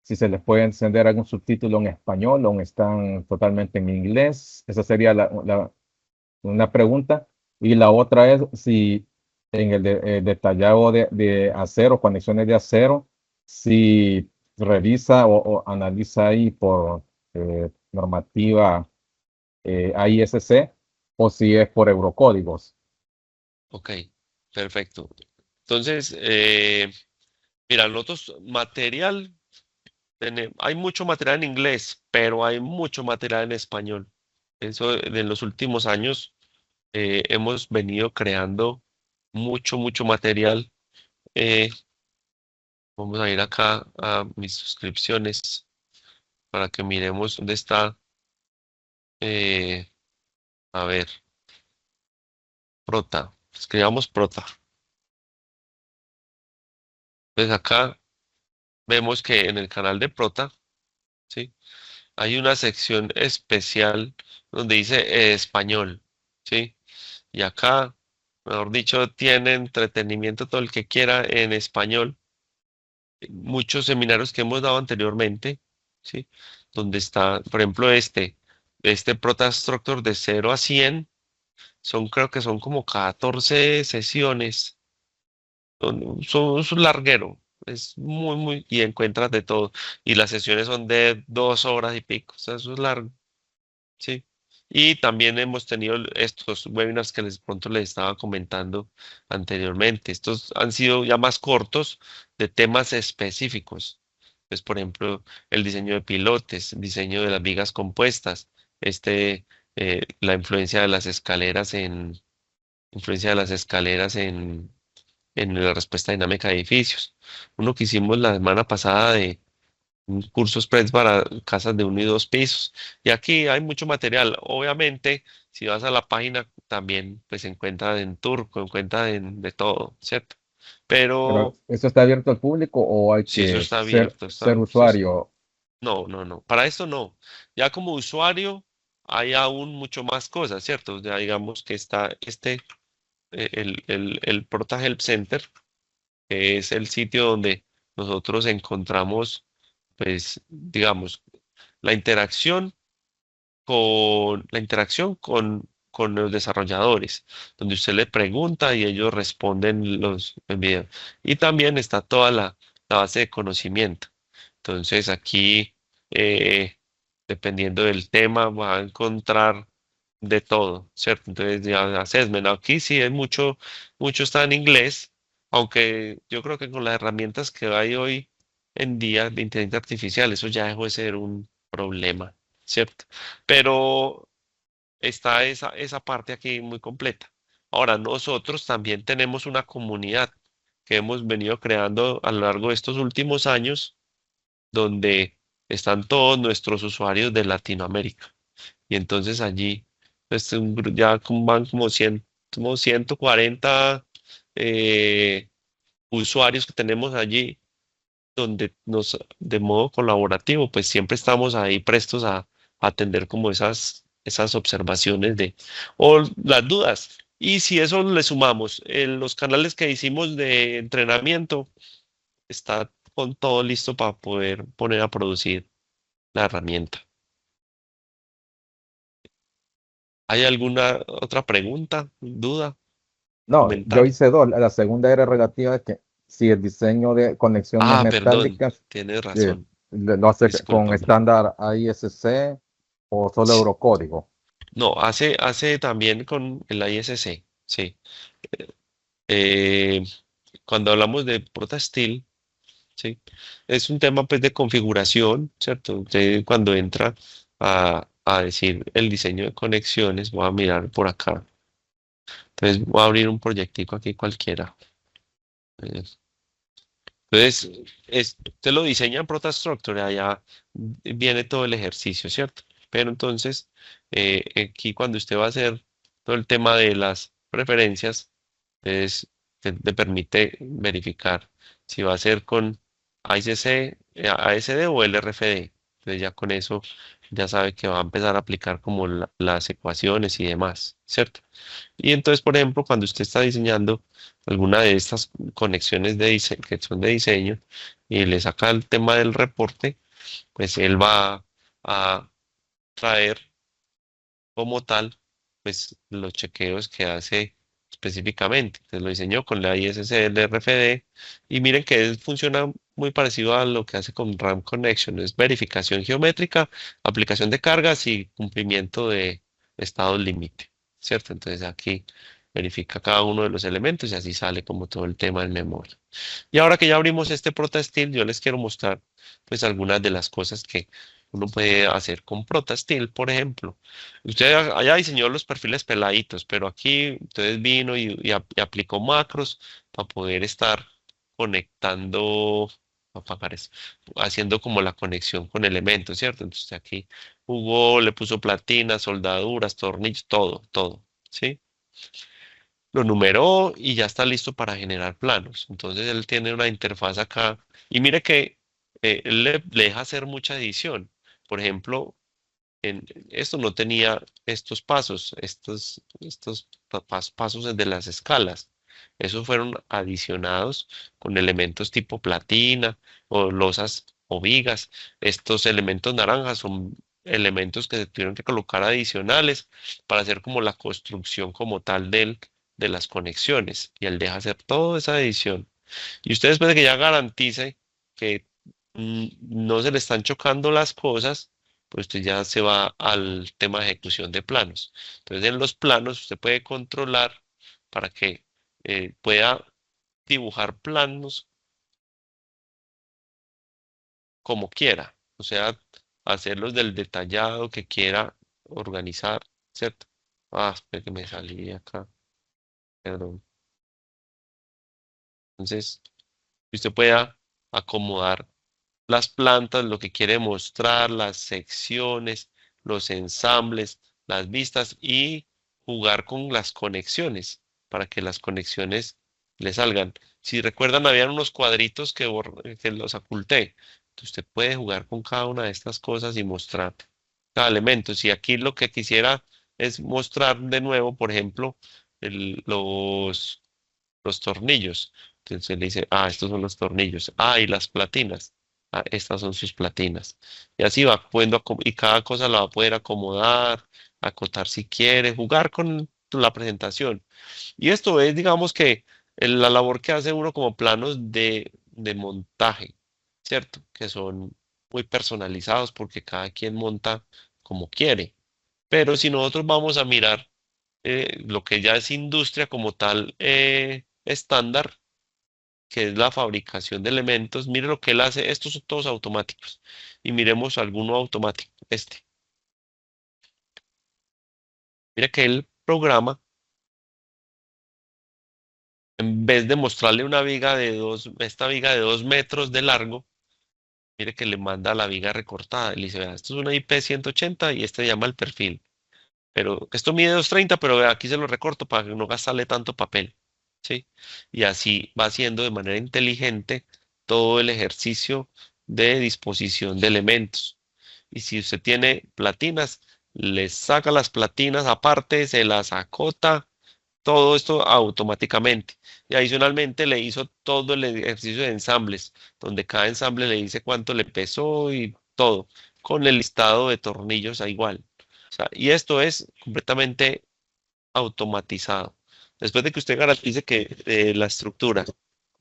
[SPEAKER 2] si se les puede encender algún subtítulo en español o están totalmente en inglés. Esa sería una pregunta. Y la otra es si en el detallado de acero, conexiones de acero, si revisa o analiza ahí por normativa AISC o si es por eurocódigos.
[SPEAKER 1] Ok, perfecto. Entonces, mira, nosotros material, hay mucho material en inglés, pero hay mucho material en español. Eso en los últimos años hemos venido creando mucho material. eh, Vamos a ir acá a mis suscripciones para que miremos dónde está. eh, a ver, Prota. Escribamos Prota. Pues acá vemos que en el canal de Prota, ¿sí? Hay una sección especial donde dice español, ¿sí? Y acá, mejor dicho, tiene entretenimiento todo el que quiera en español. Muchos seminarios que hemos dado anteriormente, ¿sí? Donde está, por ejemplo, este Prota Structure de 0 a 100. Creo que son como 14 sesiones. Es un larguero. Es y encuentras de todo. Y las sesiones son de 2 horas y pico. O sea, eso es largo. Sí. Y también hemos tenido estos webinars que les pronto les estaba comentando anteriormente. Estos han sido ya más cortos de temas específicos. Pues, por ejemplo, el diseño de pilotes, diseño de las vigas compuestas, la influencia de las escaleras en la respuesta dinámica de edificios. Uno que hicimos la semana pasada de un curso express para casas de 1 y 2 pisos. Y aquí hay mucho material. Obviamente, si vas a la página, también pues se encuentra en turco, encuentra de todo, ¿cierto?
[SPEAKER 2] Pero
[SPEAKER 1] Pero
[SPEAKER 2] ¿eso está abierto al público o hay
[SPEAKER 1] si eso
[SPEAKER 2] que
[SPEAKER 1] está abierto,
[SPEAKER 2] ser
[SPEAKER 1] sí, sí.
[SPEAKER 2] usuario?
[SPEAKER 1] No, no, no. Para esto no. Ya como usuario hay aún mucho más cosas, ¿cierto? Ya digamos que está el Prota Help Center, que es el sitio donde nosotros encontramos, pues, digamos, la interacción con los desarrolladores, donde usted le pregunta y ellos responden los videos. Y también está toda la base de conocimiento. Entonces aquí, eh, dependiendo del tema, va a encontrar de todo, ¿cierto? Entonces, ya assessment, aquí sí hay mucho está en inglés, aunque yo creo que con las herramientas que hay hoy en día de inteligencia artificial, eso ya dejó de ser un problema, ¿cierto? Pero está esa parte aquí muy completa. Ahora, nosotros también tenemos una comunidad que hemos venido creando a lo largo de estos últimos años, donde están todos nuestros usuarios de Latinoamérica. Y entonces allí pues, van como 140 eh, usuarios que tenemos allí, donde de modo colaborativo, pues siempre estamos ahí prestos a atender como esas observaciones o las dudas. Y si eso le sumamos los canales que hicimos de entrenamiento, está con todo listo para poder poner a producir la herramienta. ¿Hay alguna otra pregunta, duda,
[SPEAKER 2] No, yo
[SPEAKER 1] comentario?
[SPEAKER 2] hice dos. La segunda era relativa a que si el diseño de conexiones
[SPEAKER 1] Ah, perdón,
[SPEAKER 2] metálicas
[SPEAKER 1] tienes
[SPEAKER 2] eh,
[SPEAKER 1] razón.
[SPEAKER 2] lo hace con
[SPEAKER 1] Discúlpame.
[SPEAKER 2] estándar AISC o solo
[SPEAKER 1] Sí.
[SPEAKER 2] Eurocódigo.
[SPEAKER 1] No, hace también con el ISC, sí. Eh, Cuando hablamos de ProtaSteel, sí, es un tema pues de configuración, ¿cierto? Usted cuando entra a decir el diseño de conexiones, voy a mirar por acá. Entonces voy a abrir un proyectico aquí cualquiera. Eh, Entonces, usted lo diseña en ProtaStructure, allá viene todo el ejercicio, ¿cierto? Pero entonces, aquí cuando usted va a hacer todo el tema de las preferencias, te permite verificar si va a ser con AICC, ASD o LRFD. Entonces ya con eso ya sabe que va a empezar a aplicar como las ecuaciones y demás, ¿cierto? Y entonces, por ejemplo, cuando usted está diseñando alguna de estas conexiones que son de diseño y le saca el tema del reporte, pues él va a traer como tal, pues los chequeos que hace específicamente. Entonces lo diseñó con la ISCL RFD y miren que funciona muy parecido a lo que hace con RAM Connection, es verificación geométrica, aplicación de cargas y cumplimiento de estados límite, ¿cierto? Entonces aquí verifica cada uno de los elementos y así sale como todo el tema en memoria. Y ahora que ya abrimos este ProtaSteel, yo les quiero mostrar pues algunas de las cosas que uno puede hacer con ProtaSteel, por ejemplo. Usted allá diseñó los perfiles peladitos, pero aquí entonces vino y aplicó macros para poder estar conectando, voy a apagar eso, haciendo como la conexión con elementos, ¿cierto? Entonces aquí jugó, le puso platina, soldaduras, tornillos, todo, todo, ¿sí? Lo numeró y ya está listo para generar planos. Entonces él tiene una interfaz acá y mire que él le deja hacer mucha edición. Por ejemplo, esto no tenía estos pasos, estos pasos de las escalas. Esos fueron adicionados con elementos tipo platina o losas o vigas. Estos elementos naranjas son elementos que se tuvieron que colocar adicionales para hacer como la construcción como tal de las conexiones. Y él deja hacer toda esa edición. Y usted después de que ya garantice que no se le están chocando las cosas, pues usted ya se va al tema de ejecución de planos. Entonces, en los planos usted puede controlar para que pueda dibujar planos como quiera, o sea, hacerlos del detallado que quiera organizar, ¿cierto? Espera que me salí de acá, perdón. Entonces, usted pueda acomodar las plantas, lo que quiere mostrar, las secciones, los ensambles, las vistas y jugar con las conexiones para que las conexiones le salgan. Si recuerdan, habían unos cuadritos que los oculté. Entonces, usted puede jugar con cada una de estas cosas y mostrar cada elemento. Si aquí lo que quisiera es mostrar de nuevo, por ejemplo, los tornillos. Entonces le dice, estos son los tornillos. Y las platinas. Estas son sus platinas. Y así va y cada cosa la va a poder acomodar, acotar si quiere, jugar con la presentación. Y esto es, digamos que la labor que hace uno como planos de montaje, ¿cierto? Que son muy personalizados porque cada quien monta como quiere. Pero si nosotros vamos a mirar lo que ya es industria como tal estándar, que es la fabricación de elementos. Mire lo que él hace, estos son todos automáticos. Y miremos alguno automático, este. Mira que el programa, en vez de mostrarle una viga esta viga de 2 metros de largo, mire que le manda la viga recortada. Y le dice, vea, esto es una IP 180 y este llama el perfil. Pero esto mide 230, pero vea, aquí se lo recorto para que no gastarle tanto papel. ¿Sí? Y así va haciendo de manera inteligente todo el ejercicio de disposición de elementos. Y si usted tiene platinas, le saca las platinas aparte, se las acota, todo esto automáticamente. Y adicionalmente le hizo todo el ejercicio de ensambles, donde cada ensamble le dice cuánto le pesó y todo, con el listado de tornillos a igual. O sea, y esto es completamente automatizado. Después de que usted garantice que la estructura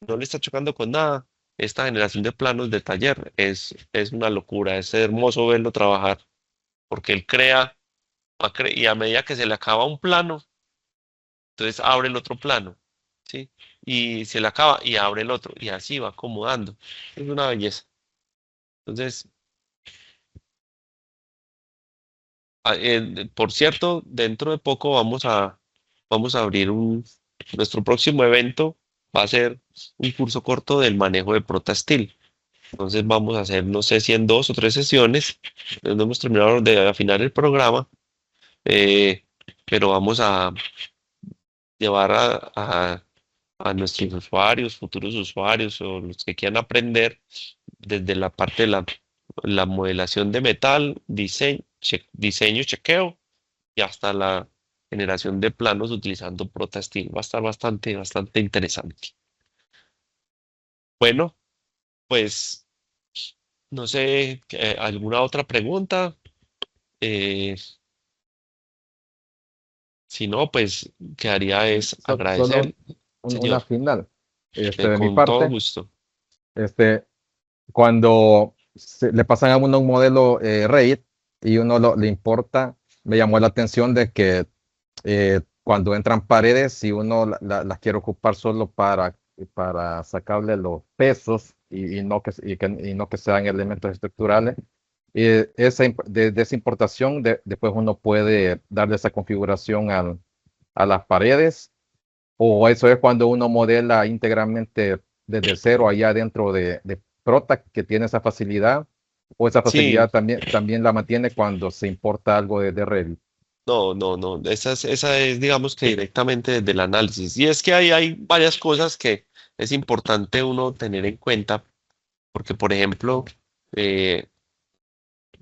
[SPEAKER 1] no le está chocando con nada, esta generación de planos de taller es una locura, es hermoso verlo trabajar, porque él crea, y a medida que se le acaba un plano, entonces abre el otro plano, ¿sí? Y se le acaba y abre el otro, y así va acomodando. Es una belleza. Entonces, por cierto, dentro de poco vamos a abrir nuestro próximo evento va a ser un curso corto del manejo de ProtaSteel. Entonces vamos a hacer, no sé si en 2 o 3 sesiones, no hemos terminado de afinar el programa, eh, pero vamos a llevar a nuestros usuarios, futuros usuarios o los que quieran aprender desde la parte de la modelación de metal, diseño, chequeo y hasta la generación de planos utilizando ProtaSteel. Va a estar bastante, bastante interesante. Bueno, pues no sé, ¿alguna otra pregunta? Eh, si no, pues quedaría es
[SPEAKER 2] Solo
[SPEAKER 1] agradecer,
[SPEAKER 2] una
[SPEAKER 1] señor,
[SPEAKER 2] final. De mi
[SPEAKER 1] con todo
[SPEAKER 2] parte,
[SPEAKER 1] gusto.
[SPEAKER 2] este, cuando le pasan a uno un modelo Revit y uno le importa, me llamó la atención de que cuando entran paredes, si uno las quiere ocupar solo para sacarle los pesos y no que sean elementos estructurales, de esa importación, después uno puede darle esa configuración a las paredes, o eso es cuando uno modela íntegramente desde cero allá dentro de Prota, que tiene esa facilidad, o esa
[SPEAKER 1] Sí,
[SPEAKER 2] facilidad también la mantiene cuando se importa algo de Revit.
[SPEAKER 1] no, no, no. Esa es, digamos que directamente desde el análisis. Y es que ahí hay varias cosas que es importante uno tener en cuenta, porque, por ejemplo, eh,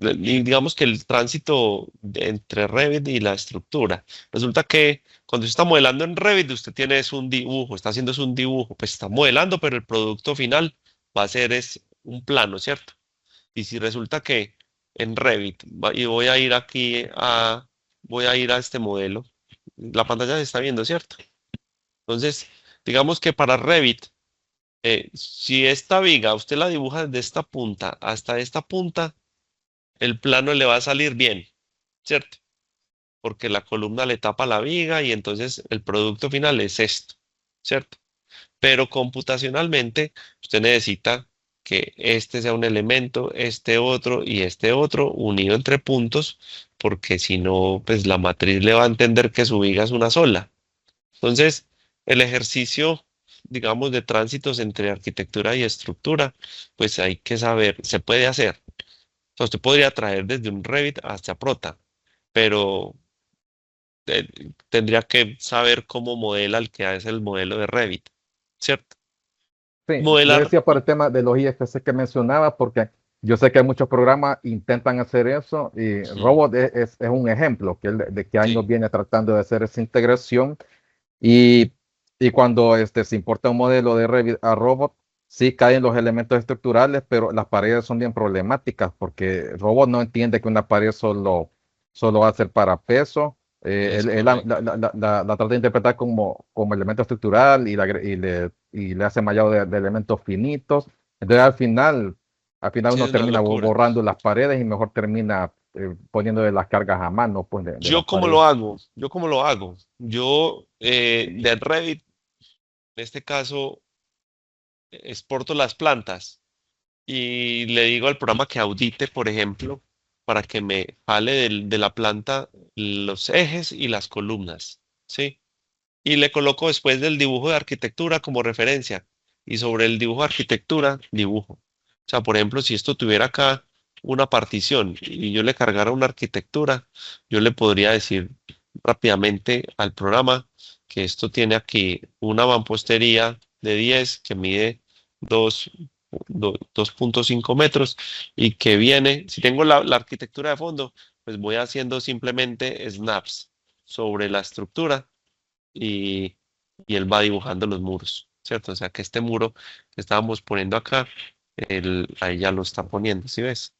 [SPEAKER 1] y digamos que el tránsito entre Revit y la estructura. Resulta que cuando usted está modelando en Revit, usted tiene es un dibujo, está haciendo es un dibujo, pues está modelando, pero el producto final va a ser es un plano, ¿cierto? Y si resulta que en Revit, y voy a ir a este modelo, la pantalla se está viendo, ¿cierto? Entonces, digamos que para Revit, si esta viga usted la dibuja desde esta punta hasta esta punta, el plano le va a salir bien, ¿cierto? Porque la columna le tapa la viga y entonces el producto final es esto, ¿cierto? Pero computacionalmente usted necesita que este sea un elemento, este otro, unido entre puntos, porque si no, pues la matriz le va a entender que su viga es una sola. Entonces, el ejercicio, digamos, de tránsitos entre arquitectura y estructura, pues hay que saber, se puede hacer. O sea, usted podría traer desde un Revit hasta Prota, pero eh, tendría que saber cómo modela el que hace el modelo de Revit, ¿cierto?
[SPEAKER 2] Sí, le
[SPEAKER 1] Modelar,
[SPEAKER 2] decía por el tema de los IFC que mencionaba, porque yo sé que muchos programas intentan hacer eso y
[SPEAKER 1] ujú,
[SPEAKER 2] Robot es un ejemplo que él de qué años
[SPEAKER 1] sí,
[SPEAKER 2] viene tratando de hacer esa integración y, y cuando se importa un modelo de Revit a Robot, sí caen los elementos estructurales, pero las paredes son bien problemáticas porque Robot no entiende que una pared solo va a ser para peso.
[SPEAKER 1] es
[SPEAKER 2] Él
[SPEAKER 1] correcto.
[SPEAKER 2] la trata de interpretar como elemento estructural y le hace mallado de elementos finitos. Entonces al final
[SPEAKER 1] Sí,
[SPEAKER 2] uno
[SPEAKER 1] es una
[SPEAKER 2] termina
[SPEAKER 1] locura.
[SPEAKER 2] borrando las paredes y mejor termina poniendo las cargas a mano pues, de las
[SPEAKER 1] ¿Yo cómo lo
[SPEAKER 2] paredes.
[SPEAKER 1] hago? ¿Yo cómo lo hago? Yo de Revit, en este caso, exporto las plantas y le digo al programa que audite, por ejemplo, para que me jale de la planta los ejes y las columnas, ¿sí? Y le coloco después del dibujo de arquitectura como referencia. Y sobre el dibujo de arquitectura, dibujo. O sea, por ejemplo, si esto tuviera acá una partición y yo le cargara una arquitectura, yo le podría decir rápidamente al programa que esto tiene aquí una mampostería de 10 que mide 2, 2.5 metros y que viene, si tengo la arquitectura de fondo, pues voy haciendo simplemente snaps sobre la estructura y, y él va dibujando los muros, ¿cierto? O sea que este muro que estábamos poniendo acá, él ahí ya lo está poniendo, ¿sí ves?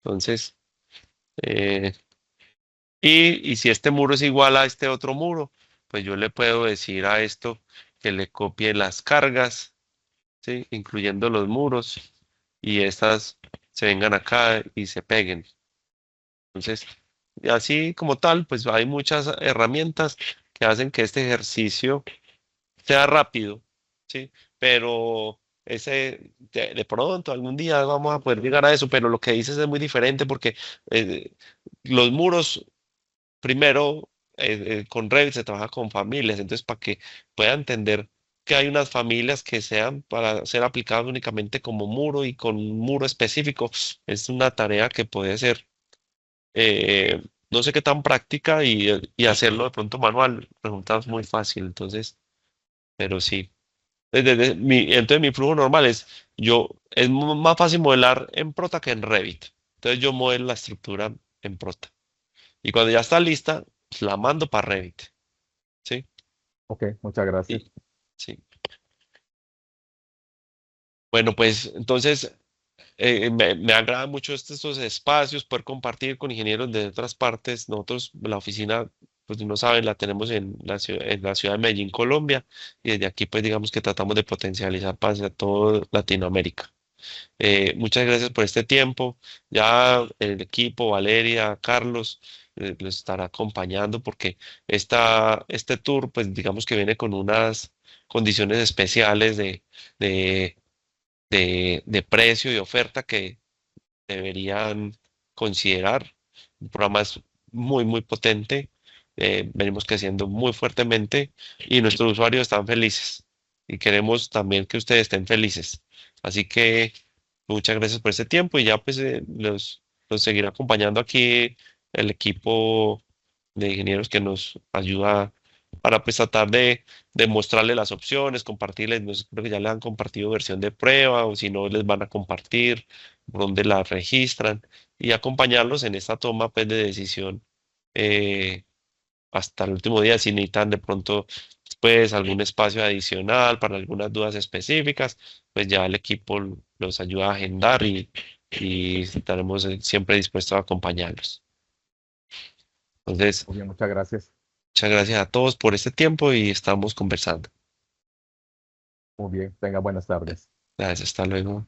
[SPEAKER 1] Entonces, eh, y si este muro es igual a este otro muro, pues yo le puedo decir a esto que le copie las cargas, ¿sí? Incluyendo los muros, y estas se vengan acá y se peguen. Entonces, y así como tal, pues hay muchas herramientas que hacen que este ejercicio sea rápido, ¿sí? Pero de pronto, algún día vamos a poder llegar a eso, pero lo que dices es muy diferente porque eh, los muros, primero, con Revit se trabaja con familias, entonces para que pueda entender que hay unas familias que sean para ser aplicadas únicamente como muro y con un muro específico, es una tarea que puede ser, no sé qué tan práctica y hacerlo de pronto manual resulta muy fácil, entonces, pero sí. Entonces mi flujo normal es, es más fácil modelar en Prota que en Revit. Entonces yo modelo la estructura en Prota. Y cuando ya está lista, pues, la mando para Revit. ¿Sí?
[SPEAKER 2] Ok, muchas gracias.
[SPEAKER 1] Y, sí. Bueno, pues entonces me agrada mucho estos espacios, poder compartir con ingenieros de otras partes. Nosotros, la oficina, pues no saben, la tenemos en la ciudad de Medellín, Colombia. Y desde aquí, pues digamos que tratamos de potencializar para toda Latinoamérica. Muchas gracias por este tiempo. Ya el equipo, Valeria, Carlos, los estará acompañando porque este tour, pues digamos que viene con unas condiciones especiales de, de precio y oferta que deberían considerar. El programa es muy, muy potente. Venimos creciendo muy fuertemente y nuestros usuarios están felices y queremos también que ustedes estén felices. Así que muchas gracias por este tiempo y ya pues los seguirá acompañando aquí el equipo de ingenieros que nos ayuda para pues tratar de mostrarle las opciones, compartirles, no sé, creo que ya le han compartido versión de prueba o si no les van a compartir dónde la registran y acompañarlos en esta toma pues de decisión eh, hasta el último día si necesitan de pronto pues algún espacio adicional para algunas dudas específicas, pues ya el equipo los ayuda a agendar y estaremos siempre dispuestos a acompañarlos. Entonces,
[SPEAKER 2] Muy bien, muchas gracias.
[SPEAKER 1] muchas gracias a todos por este tiempo y estamos conversando.
[SPEAKER 2] Muy bien, tenga buenas tardes.
[SPEAKER 1] Gracias, hasta luego.